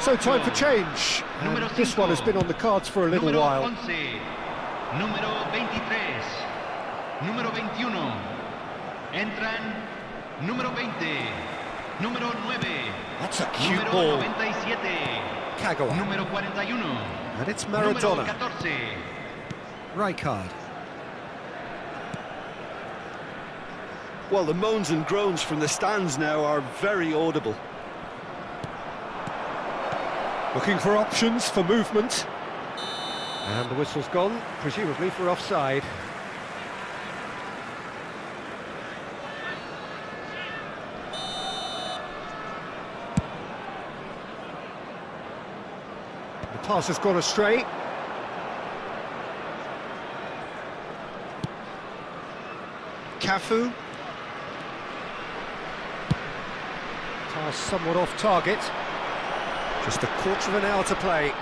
So time for change. And this one has been on the cards for a little while. Número 23, número 21, entran número 20, número 9, That's a cute número ball. 97, Kagawa. número 41, And it's número Maradona. 14. Rijkaard. Well, the moans and groans from the stands now are very audible. Looking for options for movement. And the whistle's gone, presumably for offside. The pass has gone astray. Cafu. Pass somewhat off target. Just a quarter of an hour to play.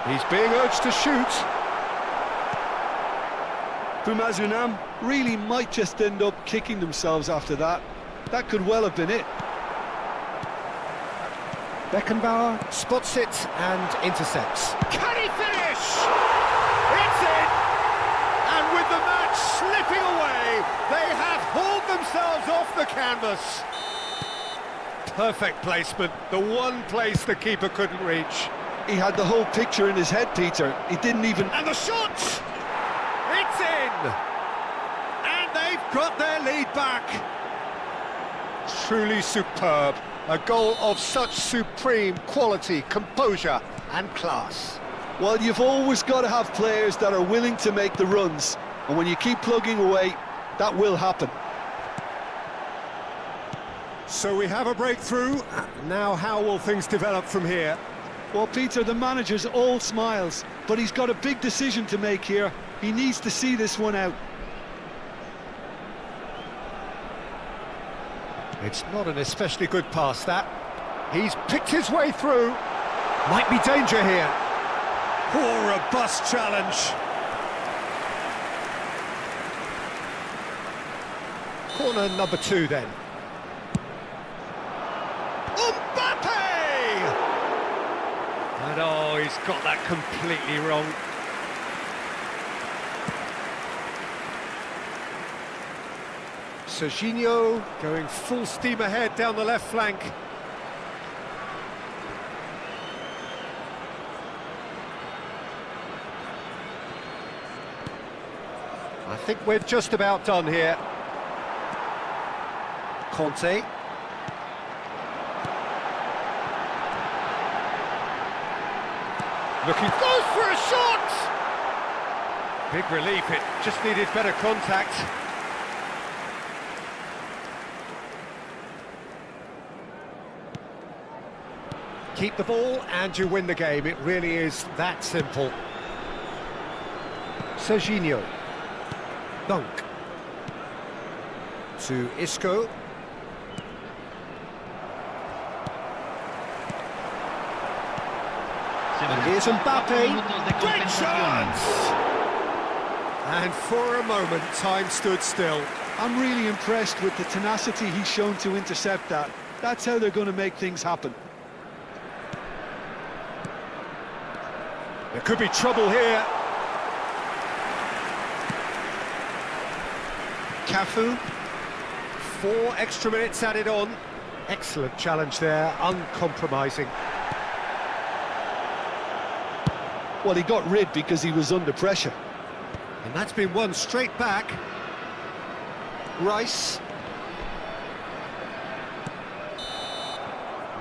He's being urged to shoot. Bumazunam really might just end up kicking themselves after that. That could well have been it. Beckenbauer spots it and intercepts. Can he finish? It's in! And with the match slipping away, they have hauled themselves off the canvas. Perfect placement, the one place the keeper couldn't reach. He had the whole picture in his head, Peter. He didn't even... And the shot! It's in! And they've got their lead back. Truly superb. A goal of such supreme quality, composure and class. Well, you've always got to have players that are willing to make the runs. And when you keep plugging away, that will happen. So we have a breakthrough. Now how will things develop from here? Well, Peter, the manager's all smiles, but he's got a big decision to make here. He needs to see this one out. It's not an especially good pass, that. He's picked his way through. Might be danger here. Poor, robust challenge. Corner number 2 then. And oh, he's got that completely wrong. Serginho going full steam ahead down the left flank. I think we're just about done here. Conte. Looking, goes for a shot! Big relief, it just needed better contact. Keep the ball and you win the game, it really is that simple. Serginho. Dunk. To Isco. And here's Mbappe. Great chance! And for a moment, time stood still. I'm really impressed with the tenacity he's shown to intercept that. That's how they're going to make things happen. There could be trouble here. Cafu. 4 extra minutes added on. Excellent challenge there, uncompromising. Well, he got rid because he was under pressure. And that's been won straight back. Rice.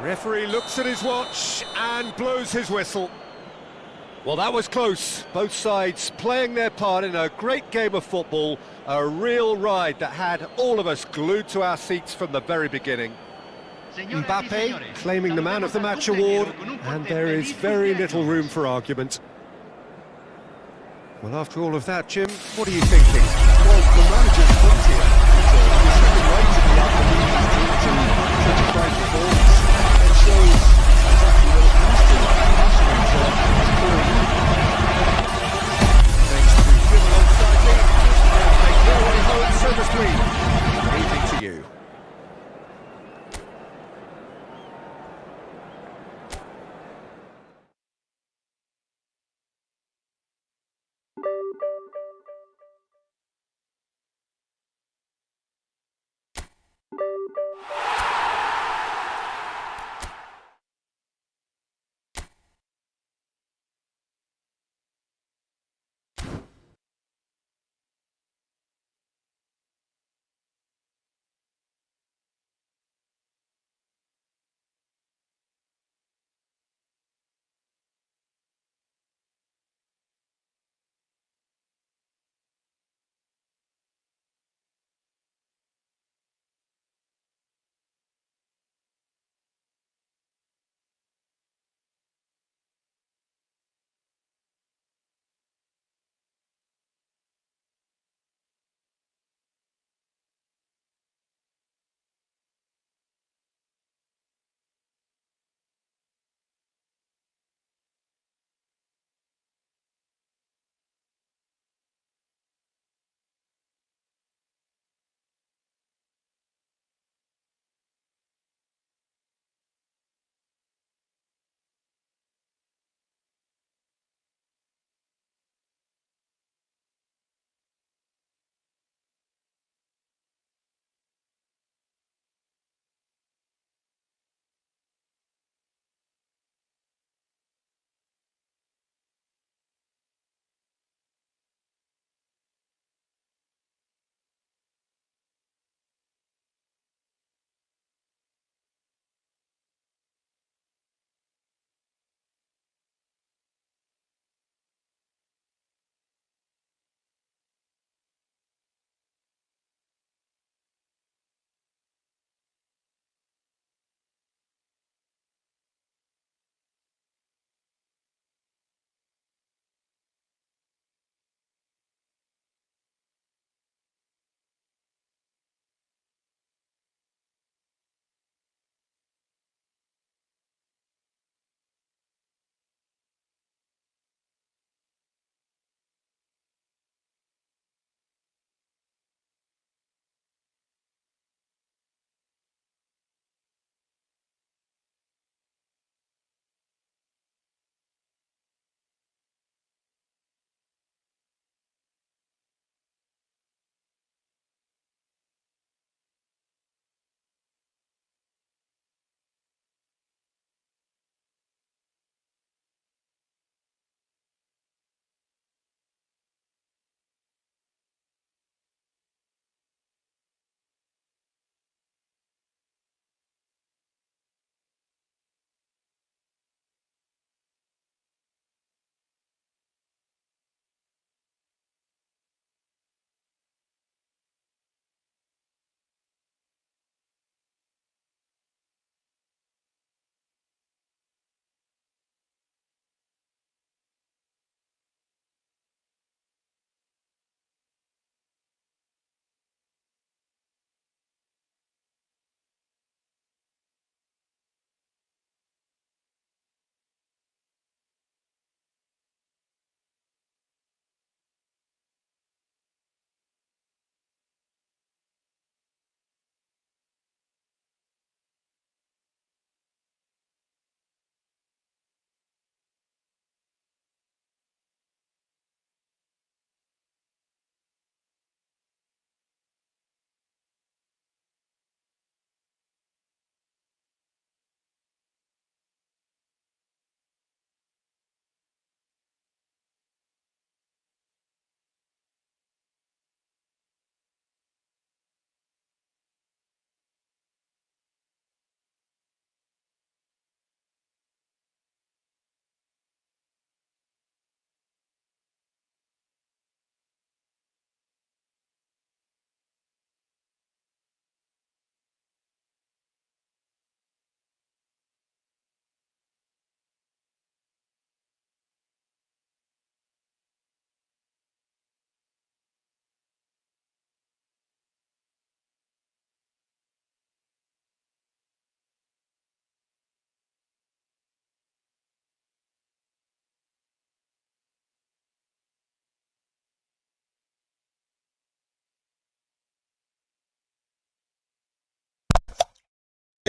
Referee looks at his watch and blows his whistle. Well, that was close. Both sides playing their part in a great game of football. A real ride that had all of us glued to our seats from the very beginning. Mbappe claiming the man of the match award, and there is very little room for argument. Well, after all of that, Jim, what are you thinking? Well, the manager's point here. So he's really right to be up and such a fine performance. It shows exactly what it comes to. Passion and Thanks to Jim alongside me. Make their way home, so must we. Good evening to you.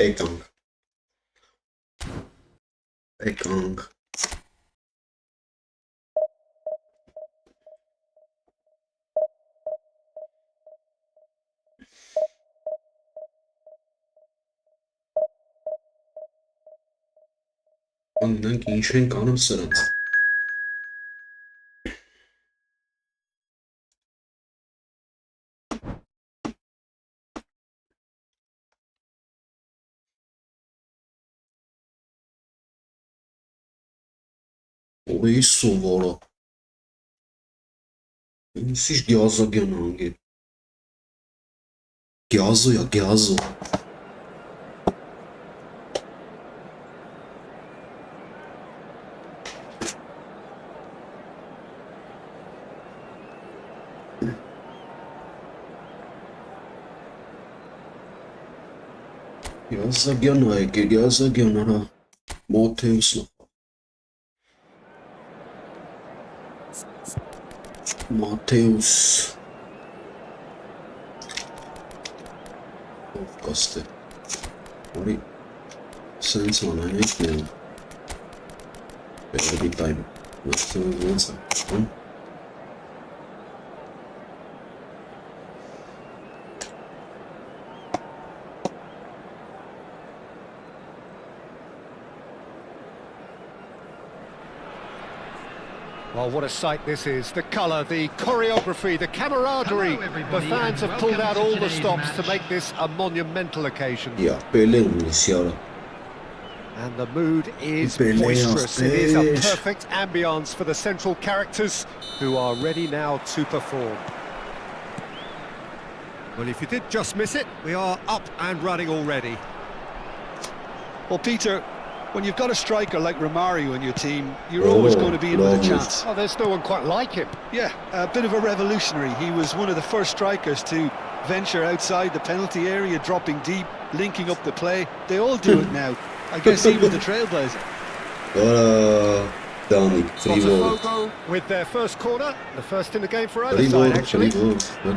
Եկանք։ Եկանք։ Աննանք ինչ ենք անում սրանց։ Ой, սովորը։ Ինձ գյազագյան անգել։ Գյազո է, գյազո։ Գյազագյան է եկել, գյազագյան արա Մոթեուսն Մաթեուս ով կաստե որի սենց անայնեք նեն every time նստում ոնց է Well, what a sight this is. The colour, the choreography, the camaraderie. The fans have pulled out all the stops to make this a monumental occasion. Yeah, Pele Unisiara. And the mood is boisterous. It is a perfect ambience for the central characters who are ready now to perform. Well, if you did just miss it, we are up and running already. Well, Peter, when you've got a striker like Romario in your team, you're always going to be in with a chance. Oh, there's no one quite like him. Yeah, a bit of a revolutionary. He was one of the first strikers to venture outside the penalty area, dropping deep, linking up the play. They all do it now. I guess he was the trailblazer. Botafogo with their first corner, the first in the game for either side, actually. There's the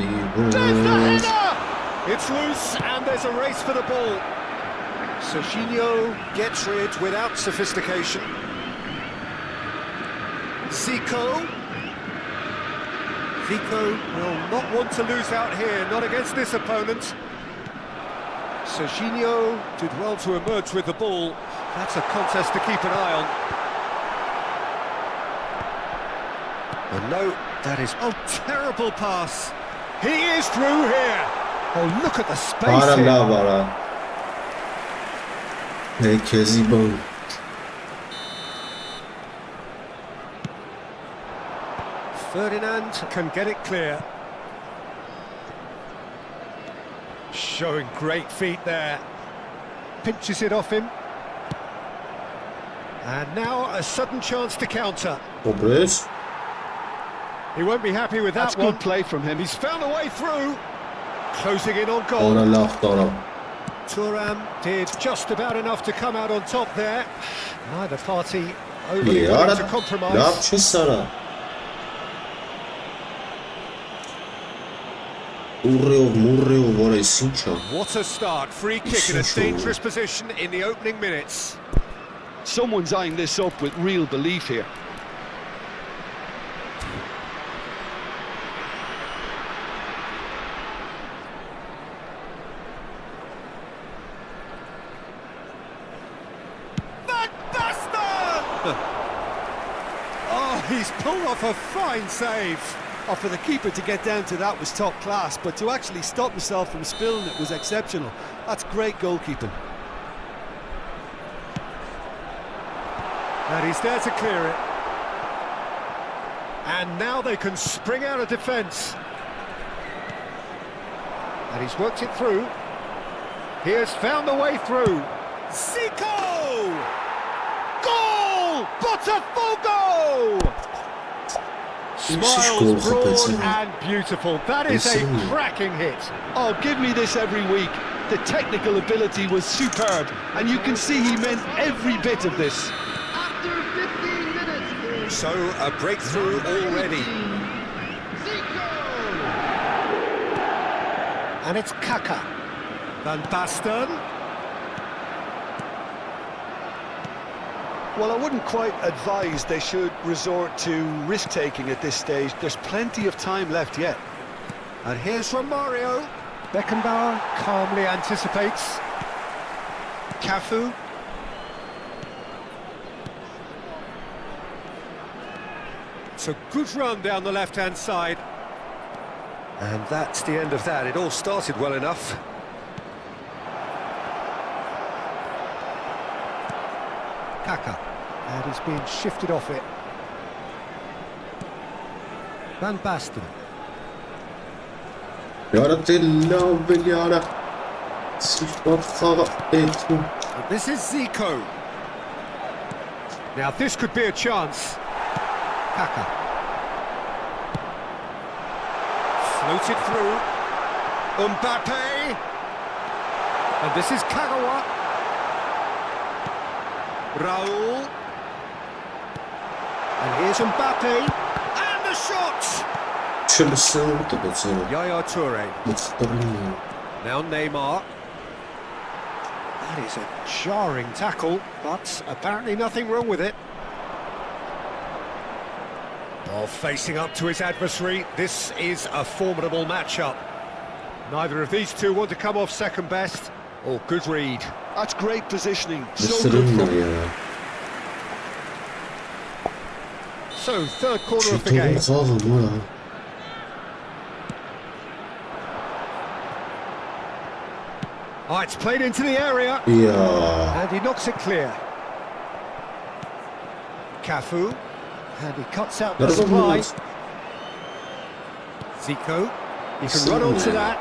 header! It's loose and there's a race for the ball. Serginho gets rid without sophistication. Zico will not want to lose out here, not against this opponent. Serginho did well to emerge with the ball. That's a contest to keep an eye on. And no, that is... Oh, terrible pass. He is through here. Oh, look at the space here. Hey, Kezibon. Ferdinand can get it clear. Showing great feet there. Pinches it off him. And now a sudden chance to counter. Pobres. He won't be happy with that. That's one. Good play from him. He's found a way through. Closing in on goal. Thuram did just about enough to come out on top there. Neither party overly willing to compromise. What a start. Free kick in a dangerous position in the opening minutes. Someone's eyeing this up with real belief here. Oh, he's pulled off a fine save. Oh, for the keeper to get down to that was top class, but to actually stop himself from spilling it was exceptional. That's great goalkeeping. And he's there to clear it. And now they can spring out of defence. And he's worked it through. He has found the way through. Zico! Goal! Botafogo! Smiles broad and beautiful. That is a cracking hit. Oh, give me this every week. The technical ability was superb, and you can see he meant every bit of this. After 15 minutes. So, a breakthrough already. Zico! And it's Kaka. Van Basten. Well, I wouldn't quite advise they should resort to risk-taking at this stage. There's plenty of time left yet. And here's from Mario. Beckenbauer calmly anticipates. Cafu. It's a good run down the left-hand side. And that's the end of that. It all started well enough. Kaka. And he's being shifted off it. Van Basten. Yara till vill göra. This is Zico. Now this could be a chance. Kaka. Floated through. Mbappe. And this is Kagawa. Raul. And here's Mbappe. And the shot! Yaya Toure. Now Neymar. That is a jarring tackle, but apparently nothing wrong with it. Oh, facing up to his adversary, this is a formidable matchup. Neither of these two want to come off second best. Oh, good read. That's great positioning. So good from... So, third quarter of the game. Oh, it's played into the area. Yeah. And he knocks it clear. Cafu. And he cuts out the supply. Zico. He can run onto that.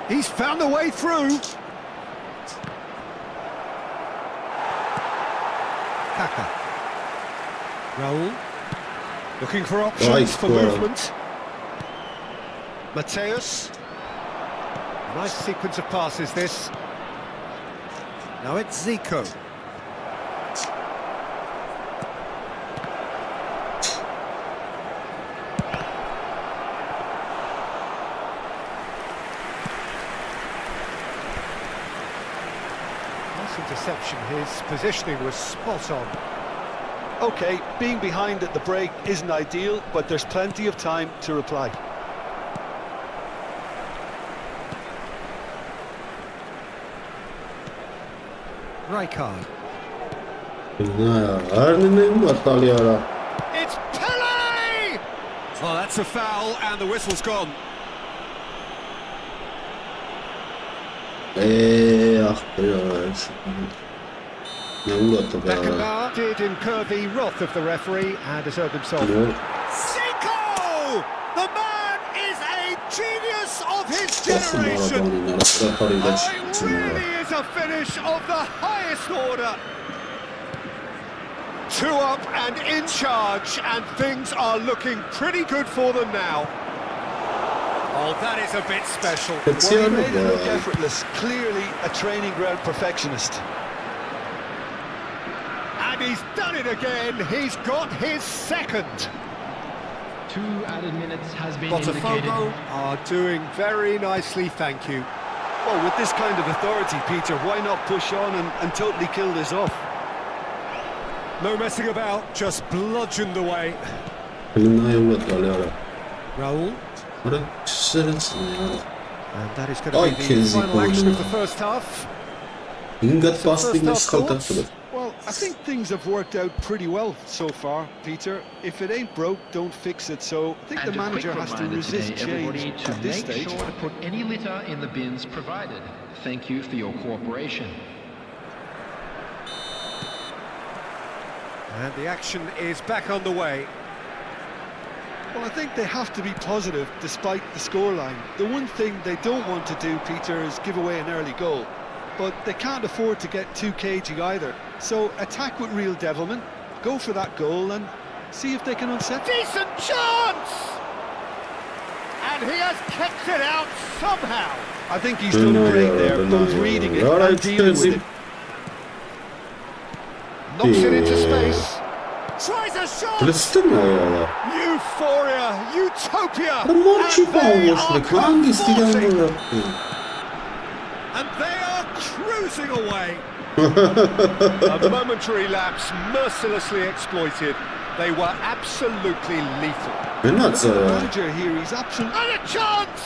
He's found a way through. Kaka. Raul. Looking for options for movement. Mateus. Nice sequence of passes, this. Now it's Zico. Nice interception. His positioning was spot on. OK, being behind at the break isn't ideal, but there's plenty of time to reply. Rijkaard. It's Pele! Oh, that's a foul, and the whistle's gone. Beckenbauer did incur the wrath of the referee and deserved himself. Zico! The man is a genius of his generation! Oh, it really is a finish of the highest order! 2 up and in charge, and things are looking pretty good for them now. Oh, that is a bit special. Well, he made it look effortless. Clearly a training ground perfectionist. And he's done it again. He's got his second. 2 added minutes has been indicated. Botafogo are doing very nicely, thank you. Well, with this kind of authority, Peter, why not push on and totally kill this off? No messing about, just bludgeoned away. Raul. And that is going to be the final action of the first half. Well, I think things have worked out pretty well so far, Peter. If it ain't broke, don't fix it. So I think the manager has to resist change at this stage. Make sure to put any litter in the bins provided. Thank you for your cooperation. And the action is back on the way. Well, I think they have to be positive despite the scoreline. The one thing they don't want to do, Peter, is give away an early goal. But they can't afford to get too cagey either. So attack with real devilment, go for that goal and see if they can unset. Decent chance! And he has kept it out somehow. I think he's done great there, both reading it and dealing with it. Knocks it into space. Tries a shot! Euphoria, utopia! And they are comforting! And they are cruising away. A momentary lapse mercilessly exploited. They were absolutely lethal. Գնաց The manager here, he's absolutely... And a chance!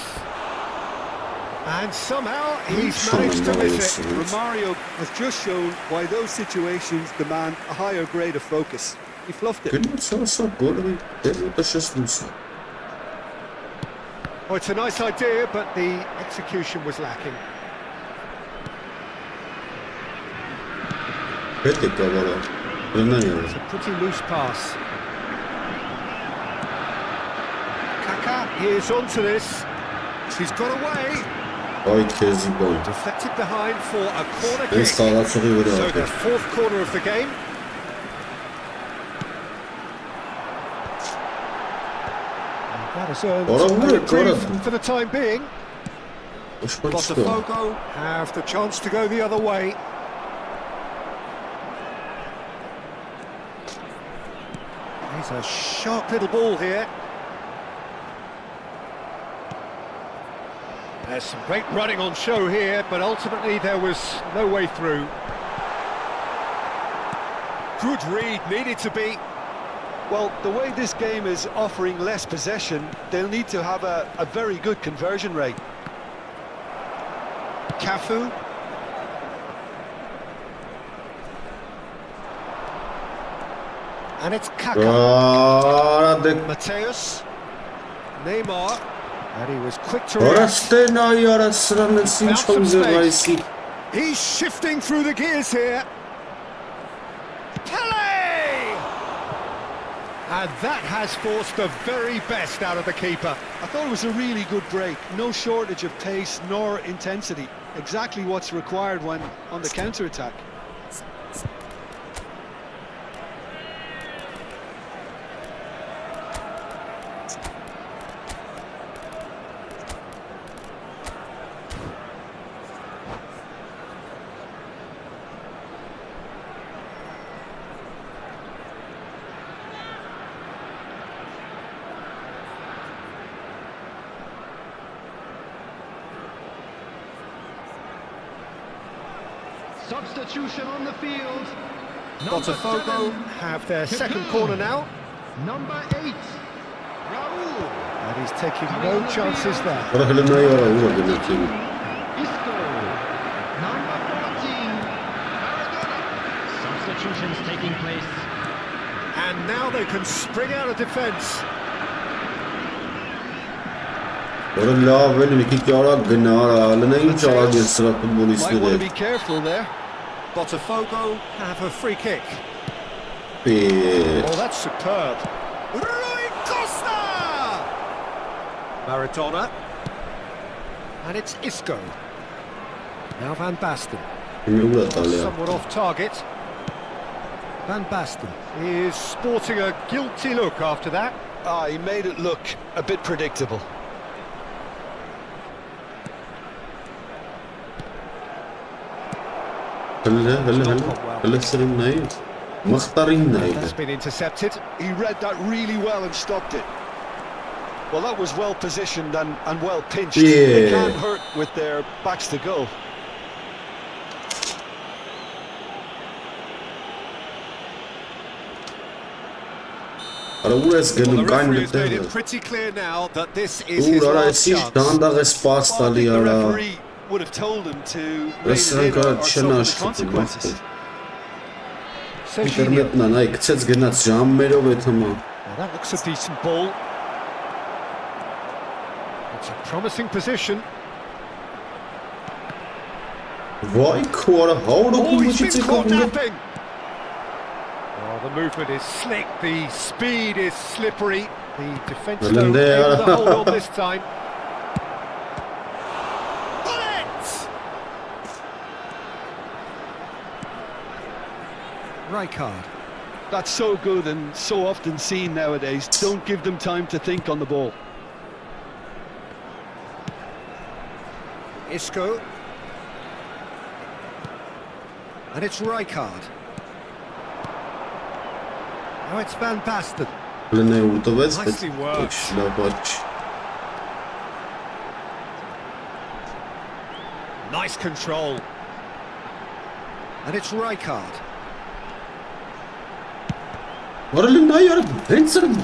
And somehow he's managed to miss it. Romario has just shown why those situations demand a higher grade of focus. He fluffed it. գնաց ասա գոլի դերուտաշես լուսա Oh, it's a nice idea, but the execution was lacking. պետք է կավարա գնանյա It's a pretty loose pass. Kaka is onto this. He's got away. այ քեզի բան Deflected behind for a corner այս kick. տարածողի վրա So the fourth corner of the game. And that has earned Ora, a reprieve ora. for the time being. Ոշպաչտո Botafogo have the chance to go the other way. He's a sharp little ball here. There's some great running on show here, but ultimately there was no way through. Good read, needed to be. Well, the way this game is offering less possession, they'll need to have a very good conversion rate. Cafu. And it's Kaka. Արա դե Mateus. Neymar. And he was quick to Ora react. ստենայի արա սրանից ինչ Found some խնդիր այսի He's shifting through the gears here. Pele! And that has forced the very best out of the keeper. I thought it was a really good break. No shortage of pace nor intensity. Exactly what's required when on the counter-attack. Substitution on the field. Botafogo have their second corner now. Number 8. Raul. And he's taking no chances there. Ora հելնայի արա ուր գնացի Isco. Number 14. Maradona. Substitutions taking place. And now they can spring out of defence. Ora լավ էլ մի քիչ արագ գնա արա լնա ինչ արագ է սրա Might want to ֆուտբոլիստները be careful there. Botafogo have a free kick. Պեր Oh, that's superb. Rui Costa! Maradona. And it's Isco. Now Van Basten. Մի ուր է տալի Somewhat off target. Van Basten is sporting a guilty look after that. Ah, he made it look a bit predictable. հələ սրին նայի մխտարին նայի That's been intercepted. He read that really well and stopped it. Well, that was well positioned and well pinched. They Yeah. can't hurt with their backs to goal. Արա ուր ես Well, the գնում կայն referee has made մտեղ it pretty clear now that this is his ուր արա last ես ինչ chance. դանդաղ ես պաս Well, I տալի think the արա referee would have told him to rein it Սրանք in արա or չեն suffer the աշխատում consequences. Serginho. ինտերնետն անայ գցեց գնաց ժամերով այդ հմա Well, that looks a decent ball. It's a promising position. Վայ քո արա 100 Oh, he's կուլուչից been caught եկավ napping. Oh, the movement is slick, the speed is slippery. The defence Well, don't in there. able to hold on this time. Bullet! Rijkaard. That's so good and so often seen nowadays. Don't give them time to think on the ball. Isco. And it's Rijkaard. Now it's Van Basten. լնե ուտվեց Nicely worked. լավաչ Nice control. And it's Rijkaard. Varalım ne yarım? Ben sırım.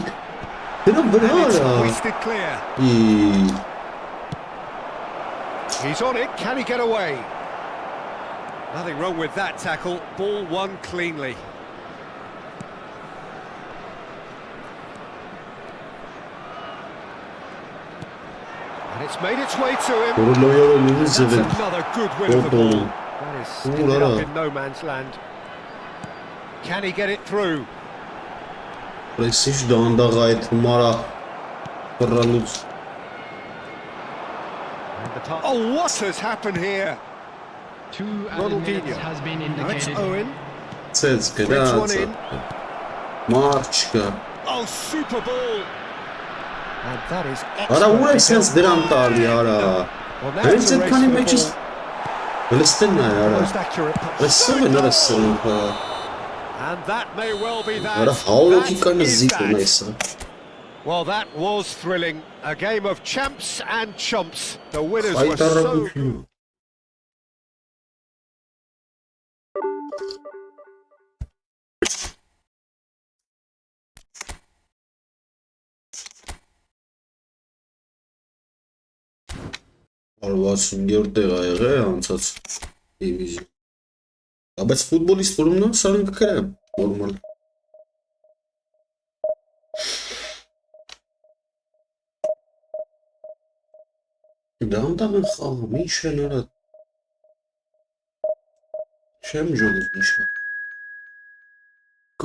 Benim And it's bana. hoisted clear. He's on it. Can he get away? Nothing wrong with that tackle. Ball won cleanly. And it's made its way to him. Koruluyor That's another good win of the ball. That is sticking Ooh, up in no man's land. Can he get it through? Prestij dağında gayet numara. Kıralız. Oh, what has happened here? Two added minutes has been Now it's indicated. Owen. Sets Threads one kedansa. in. Marçka. Oh, super ball. And that is Ara excellent. uğray sens dirantali ara. Well, now Ben it's a sen race kani for the meçis. ball. Öylestin ne ara. Most accurate. but Resmi so neresi dull. ha. And that may well be that. Ara havlu That ki kanı is ziko that. neyse. Well, that was thrilling. A game of champs and chumps. The winners were Haydar'a so... bakıyor. Արվացուն երտեղ ա եղե անցած դիվիզիոն։ Բայց ֆուտբոլիստ որումն սարին կկրեմ, նորմալ։ Դանդամ են խաղում, ինչ են արա։ Չեմ ժողում ինչ է։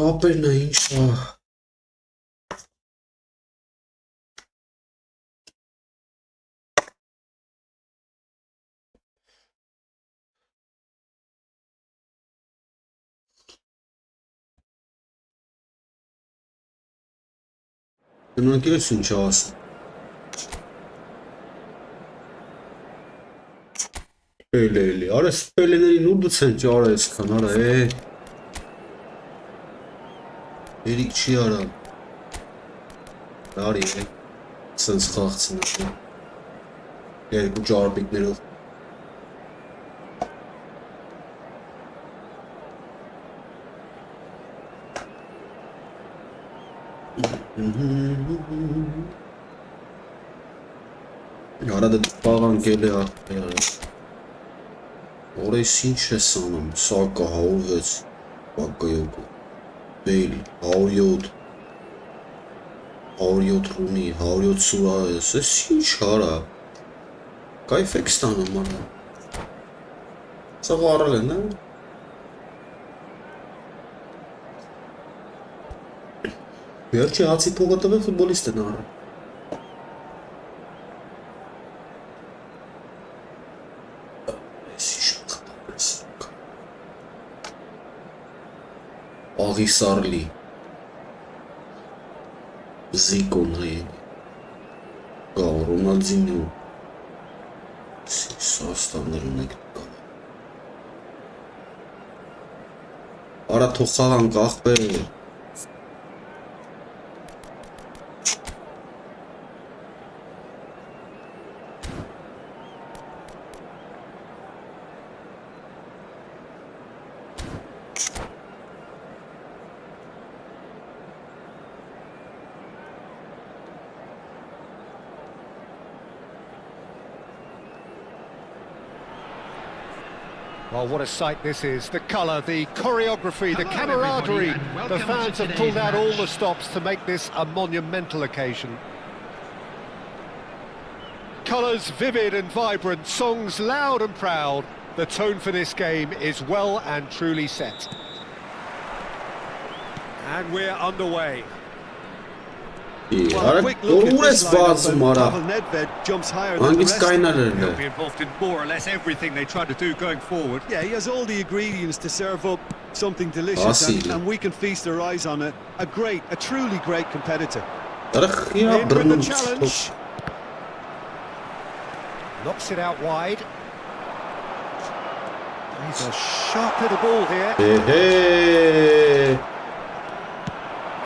Կապերն է ինչ է։ Գնանք ես ինչ ասում։ Պելելի, արա սպելեներին ուր դուց են ճարը եսքան, արա Երիք չի արա։ Դարի սենց խաղցնաշը։ Երկու ճարպիկներով։ Արա դա պաղանքել է աղբերը։ Օրես ինչ ես անում, սակա 106, բակայոգու, բեյլ, 107, 107 ռունի, 107 սուրա ես, ես ինչ արա, կայվ եք ստանում արա, սաղ առել են, Վերջի հացի փողը տվե ֆուտբոլիստ են առը։ Աղիսարլի Զիկոն հայերի Գավ Ռոնալդինյո Սաստաններուն եք կավ Արա թող խաղանք աղբեր Well, what a sight this is. The colour, the choreography, the camaraderie. The fans have pulled out all the stops to make this a monumental occasion. Colours vivid and vibrant, songs loud and proud. The tone for this game is well and truly set. And we're underway. Արա ուր ես բացում արա jumps higher than the Անգից rest. կայնար էր He'll be involved in more or less everything they try to do going forward. Yeah, he has all the ingredients to serve up something delicious, Fácil. and we can feast our eyes on it. A truly great competitor. Արա խիա In with the բրնում challenge. Knocks it out wide. He's a sharp little ball here.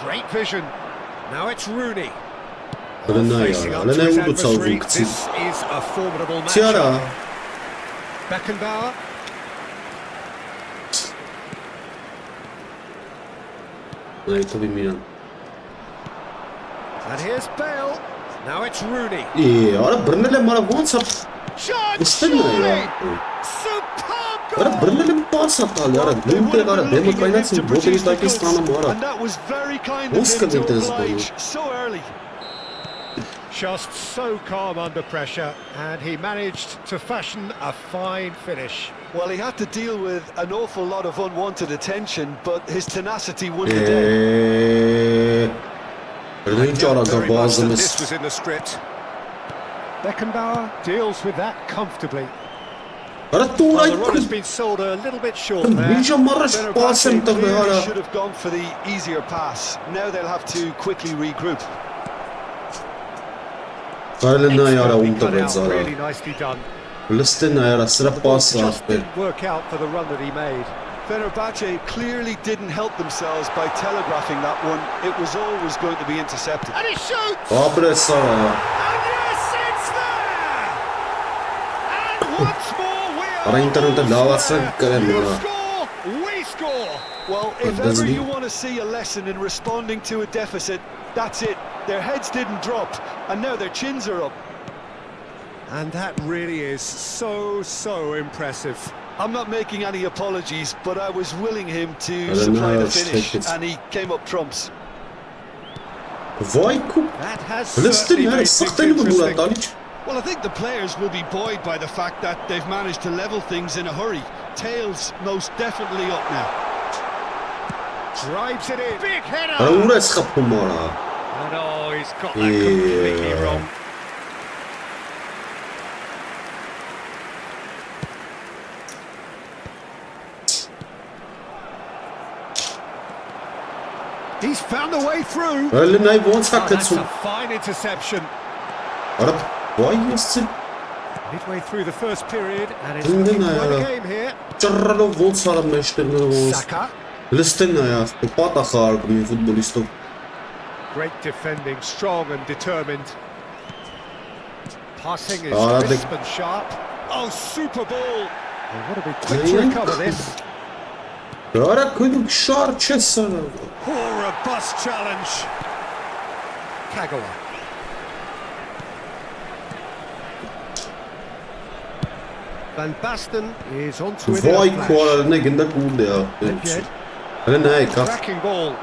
Great vision. Now it's Rooney. Facing up to his adversary. This is a formidable match. Չիարա Beckenbauer. Նայ թվի միրան։ And here's Bale. Now it's Rooney. Արա բռնել եմ, արա ոնց է։ Shot! Ստեն նայ։ Superb Արա goal! բռնել եմ պաս է տալի, արա դուտեղ արա դեմը կայնացին ոտերի տակի ստանում արա։ And that was very kind of Ոնց him կդիտես to բանը։ oblige so early. Just so calm under pressure, and he managed to fashion a fine finish. Well, he had to deal with an awful lot of unwanted attention, but his tenacity won the day. Ինչ արա Very much that գաբազում ես։ this was in the script. Beckenbauer deals with that comfortably. Արա տուր Well, այդ the run has been sold a little bit short there. Ինչ ամառաշ պաս եմ տղմի Clearly արա։ should have gone for the easier pass. Now they'll have to quickly regroup. Կարելի նայ արա Expertly ում cut տվեց out, արա։ really nicely done. Լստե նայ արա, սրա պասը Just ասպեր։ didn't work out for the run that he made. Fenerbahce clearly didn't help themselves by telegraphing that one. It was always going to be intercepted. And he shoots! Ապրես արա։ And yes, it's there! And once more we are Արա ինտերնետը լավացրան կրեմ You արա։ score, we score! Well, if doesn't ever he? you want to see a lesson in responding to a deficit, that's it. Their heads didn't drop, and now their chins are up. And that really is so impressive. I'm not making any apologies, but I was willing him to don't supply know, the it's finish, like it's- and he came up trumps. Վայ քու։ That has Լստե certainly նայ made սխտել things եմ ուրա interesting. տալիչ։ Well, I think the players will be buoyed by the fact that they've managed to level things in a hurry. Tails most definitely up now. Drives it in. Big Արա header! ուր ես խփում արա։ And oh, he's got that completely Yeah. wrong. He's found a way through. Հələ նայ ոնց է Oh, that's գցում։ a fine interception. Արա վայ ես Midway through the first period, and it's Didn't looking I, quite a game here. ճռռալով ոնց արա մեջտերները ոնց։ Saka, Լստե նայ ասպե պատախ արգում ին ֆուտբոլիստով։ great defending, strong and determined. Passing is Ah, the- crisp and sharp. Oh, super ball! They want to be quick to Yeah. recover this. Արա քույն շար չես արա։ Poor robust challenge. Kagawa. Van Basten is onto it in Վայ a քու flash. արա նե գնդա կուլ է Legend. Հələ նայ կա։ Cracking ball.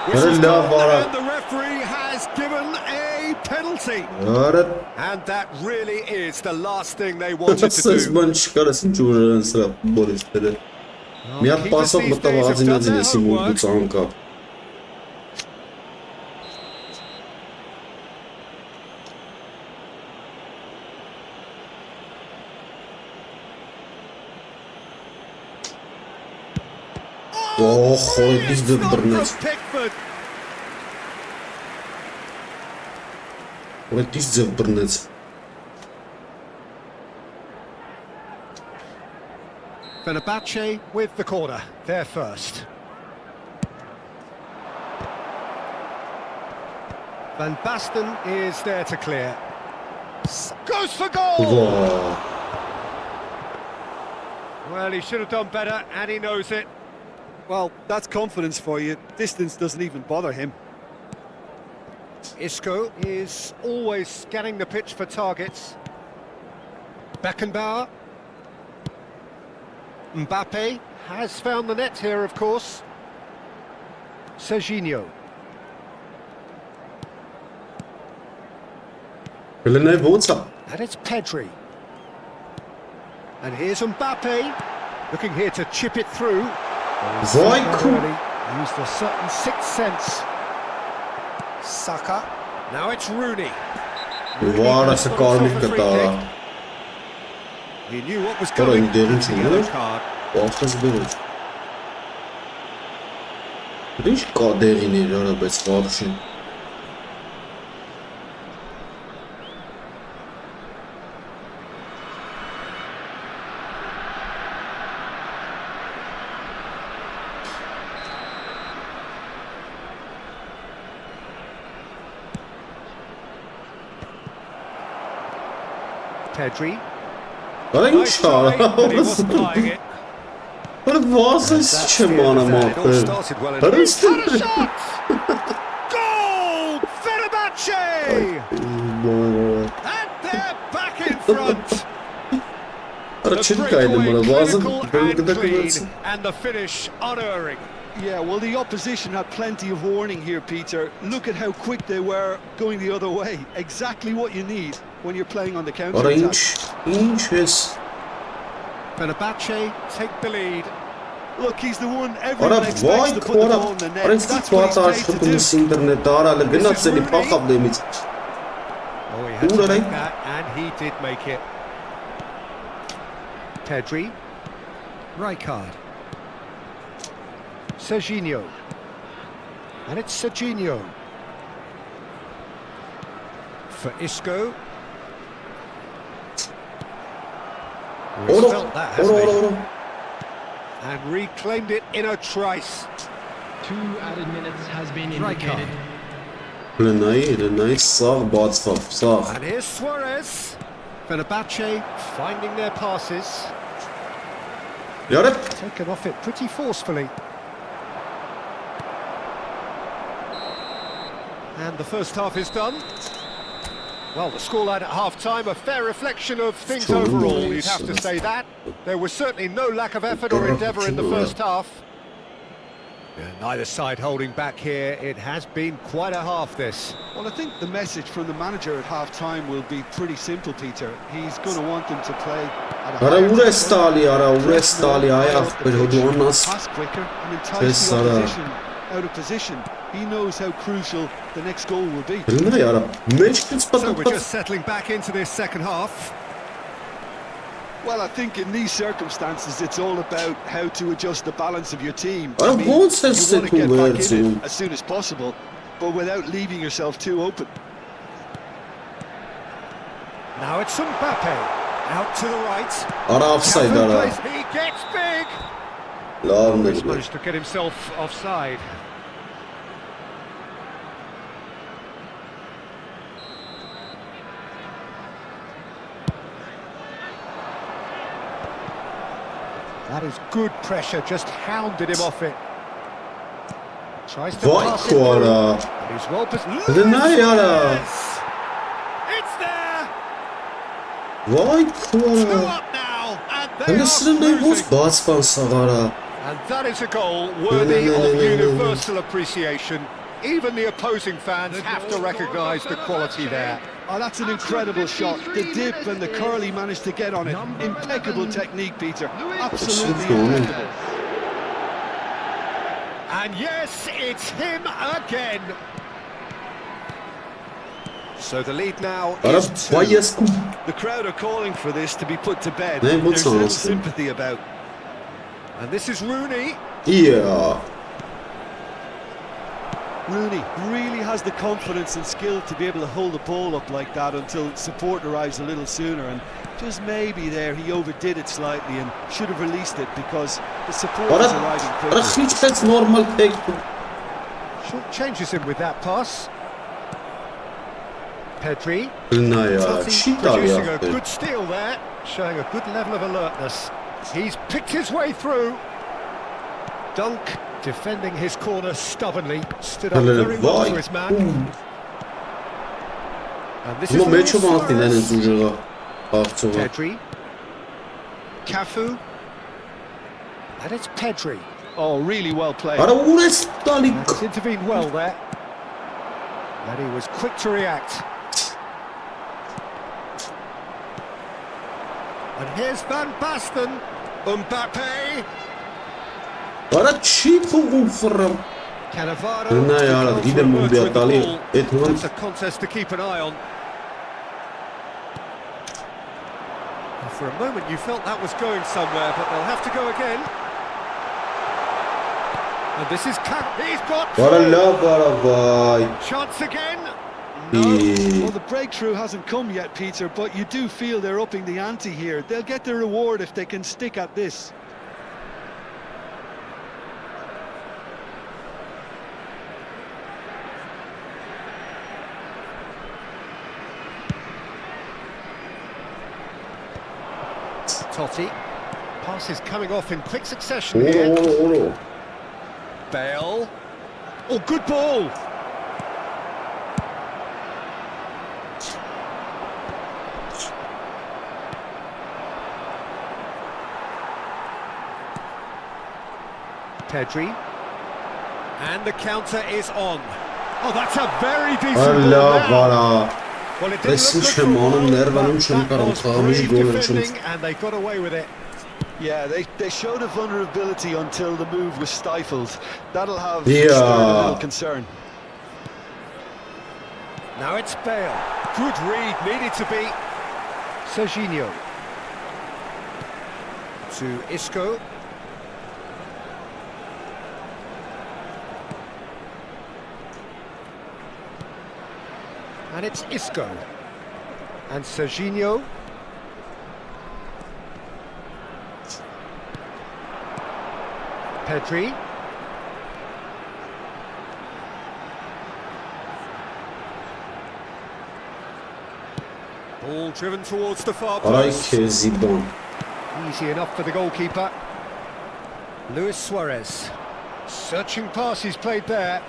Հələ Whistle's լավ gone, արա։ and the referee has given a penalty. Արա And that really is the last thing they wanted to Սես do. բան չկար, ասին ջուրը են սրա ֆուտբոլիստները։ Մի հատ Keepers պասով these մտավ days have done ածինածին their էսի homework. մուտուց անկա։ Օհ, դից դե բռնեց։ Pickford. Դից ձև բռնեց։ Fenerbahce with the corner. They're first. Van Basten is there to clear. Goes for goal! Վա։ Well, he should have done better, and he knows it. Well, that's confidence for you. Distance doesn't even bother him. Isco is always scanning the pitch for targets. Beckenbauer. Mbappe has found the net here, of course. Serginho. Հələ նայ ոնց է։ And it's Pedri. And here's Mbappe, looking here to chip it through. Վայ քու։ Really used a certain sixth sense. Saka. Now it's Rooney. Վարը սա կարմիր կտարա։ He knew what was Ora coming. indirim The yellow çünkü. card. Ախս բերեց։ Ինչ կա դեղին իր արա, բայց վարշին։ Pedri. Արա ինչ Nice try, but he wasn't buying արա։ it. Արա Vazis չմանը մապել։ He's had a shot! Goal! Fenerbahce! And they're back in front. Առաջին The կայլը մրը breakaway վազը clinical and գդակնաց։ clean, and the finish unerring. Yeah, well, the opposition had plenty of warning here, Peter. Look at how quick they were going the other way. Exactly what you need when you're playing on the Արա counter-attack. ինչ ես։ Fenerbahce take the lead. Look, he's the one Արա everyone expects վայ to put the քորա։ ball in the net. Արենց That's what ծուած he's paid to աշխատում do. ինտերնետը արալը գնաց էլի փախավ դեմից։ Oh, he had Ooh, to right. make that, and he did make it. Pedri. Rijkaard. Serginho. And it's Serginho. For Isco. Who has Oro, felt that, hasn't oro, he? oro, oro։ And reclaimed it in a trice. 2 added minutes has been Rijkaard. indicated. Լնայի սաղ բացվավ, սաղ։ And here's Suarez. Fenerbahce finding their passes. Յարը Taken off it pretty forcefully. And the first half is done. Well, the scoreline at half-time, a fair reflection of things Sure. overall, you'd have to say that. There was certainly no lack of effort or endeavour in the first half. Yeah, neither side holding back here. It has been quite a half, this. Well, I think the message from the manager at half-time will be pretty simple, Peter. He's going to want them to play at a Արա higher ուր ես tempo, տալի, արա ուր ես press more, տալի, այ develop ախպեր the pitch, հոդուանաս։ pass quicker and entice Yes, the Sarah. opposition out of position. He knows how crucial the next goal will be. Լնայի արա, մեջքից So we're պատապած։ just settling back into this second half. Well, I think in these circumstances, it's all about how to adjust the balance of your team. Aram, you what's want this to get second back word, in it so- as soon as possible, but without leaving yourself too open. Now it's Mbappe. Out to the right. Արա offside Cafu արա։ plays, he gets big. Լավն He's է։ managed to get himself offside. That is good pressure, just hounded him off it. Tries to Վայ pass it քո through. արա։ He's well positioned. Լնայի արա։ It's there. Վայ քո Two արա։ up now, and they Հենց are սրնայի ոնց cruising. բացվան սաղ արա։ And that is a goal worthy of universal appreciation. Even the opposing fans have to recognise the quality there. Oh, that's an incredible shot. The dip and the curl he managed to get on it. Impeccable technique, Peter. Absolutely impeccable. And yes, it's him again. So the lead now Արա is վայ 2. ես կում։ The crowd are calling for this to be put to bed. Nee, moet There's zo little zijn. sympathy about. And this is Rooney. Yeah. Rooney really has the confidence and skill to be able to hold the ball up like that until support arrives a little sooner, and just maybe there he overdid it slightly and should have released it because the support Արա was arriving արա quickly. խիչպես նորմալ տեկ։ Short changes him with that pass. Pedri. Լնայի արա, Totti չի տալի producing a ախպեր։ good steal there, showing a good level of alertness. He's picked his way through. Dunk defending his corner stubbornly, stood up very well to his man. And this is Հիմա մեջով Luis անտին են Suarez. ուժեղա աղցողը։ Pedri. Cafu. And it's Pedri. Oh, really well played. Արա ուր ես տալի։ And he's intervened well there. And he was quick to react. And here's Van Basten. Mbappe. Արա չի փողում ֆռամ։ Cannavaro. Լնայի արա, to գիտեմ control ում դիա with the տալի։ ball. Այդ հոն That's a contest to keep an eye on. And for a moment you felt that was going somewhere, but they'll have to go again. And this is he's got Արա լավ արա վայ։ chance again. No, Ee. well, the breakthrough hasn't come yet, Peter, but you do feel they're upping the ante here. They'll get the reward if they can stick at this. Totti. Passes coming off in quick succession here. Օ, Bale. Oh, good ball. Pedri. And the counter is on. Oh, that's a very decent ball Ալա, now. վարա։ Well, it didn't This look is good for a Shimon, while, nervaным but չեմ that կարող was խաղամիջ brave գոլ եմ defending, չեմ։ and they got away with it. Yeah, they showed a vulnerability until the move was stifled. That'll have Yeah. stirred a little concern. Now it's Bale. Good read, needed to be. Serginho. To Isco. And it's Isco. And Serginho. Pedri. Ball driven towards the far Արայ post. քեզի բան։ Easy enough for the goalkeeper. Luis Suarez. Searching pass he's played there.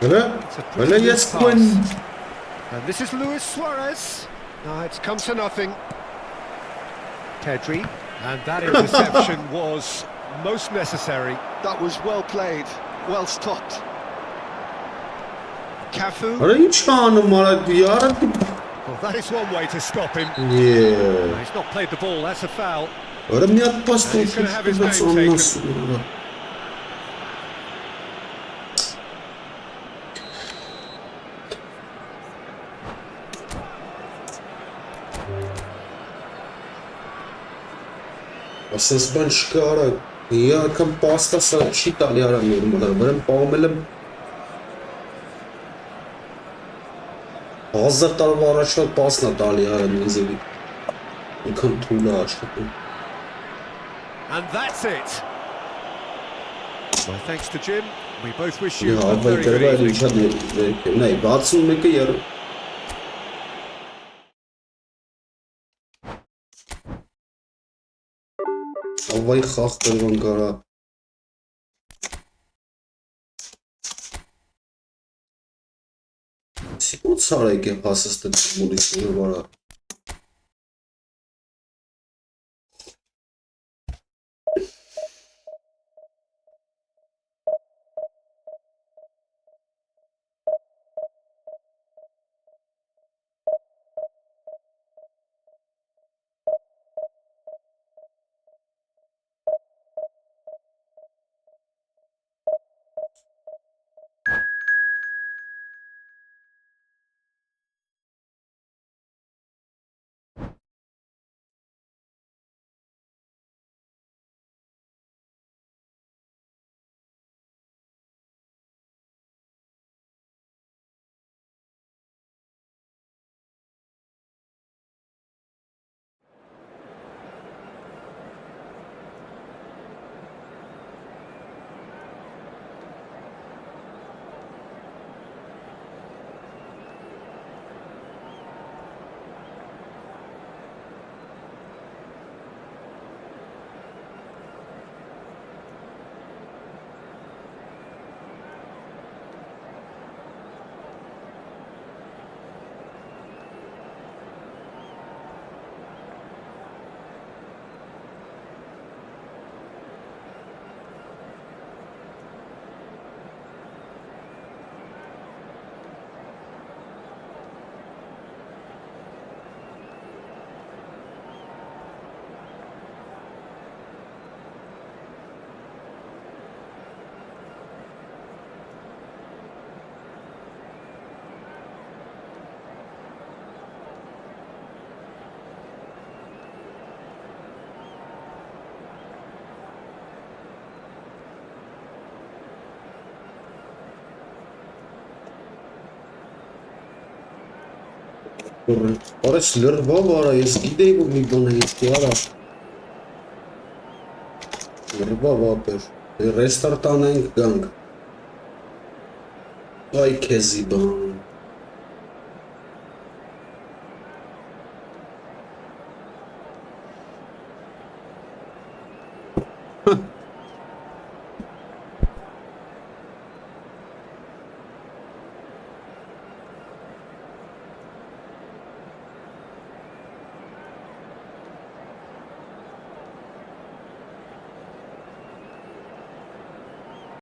Հələ, It's a pretty հələ good ես pass. կոն։ And this is Luis Suarez. No, it's come to nothing. Pedri. And that interception was most necessary. That was well played, well stopped. Cafu. Արա ինչ անում արա դիարը։ Well, that is one way to stop him. Yeah. He's not played the ball, that's a foul. Արա մի հատ պաս He's gonna have his name taken. Ասես բան չկա արա։ Իա կամ պաստա սա չի տալի արա նորմալ, վրան պահումել եմ 1000 տարվա առաջվա պասնա տալի արա նիզելի։ Ինքան թուլա աշխատում։ And that's it. Well, thanks to Jim. We both wish you Իա a very good ավայտերվա evening. ինչա ներքև։ Նայ 61-ը եր։ Ավայ խաղ կրվան կարա։ Սիքոց արա եկե հասստը մուլիսունը վարա։ Արես լրվավ արա, ես գիտեի, որ մի բան է իսկի արա։ Լրվավ ապեր, ռեստարտ անենք գանք։ Այ քեզի բան։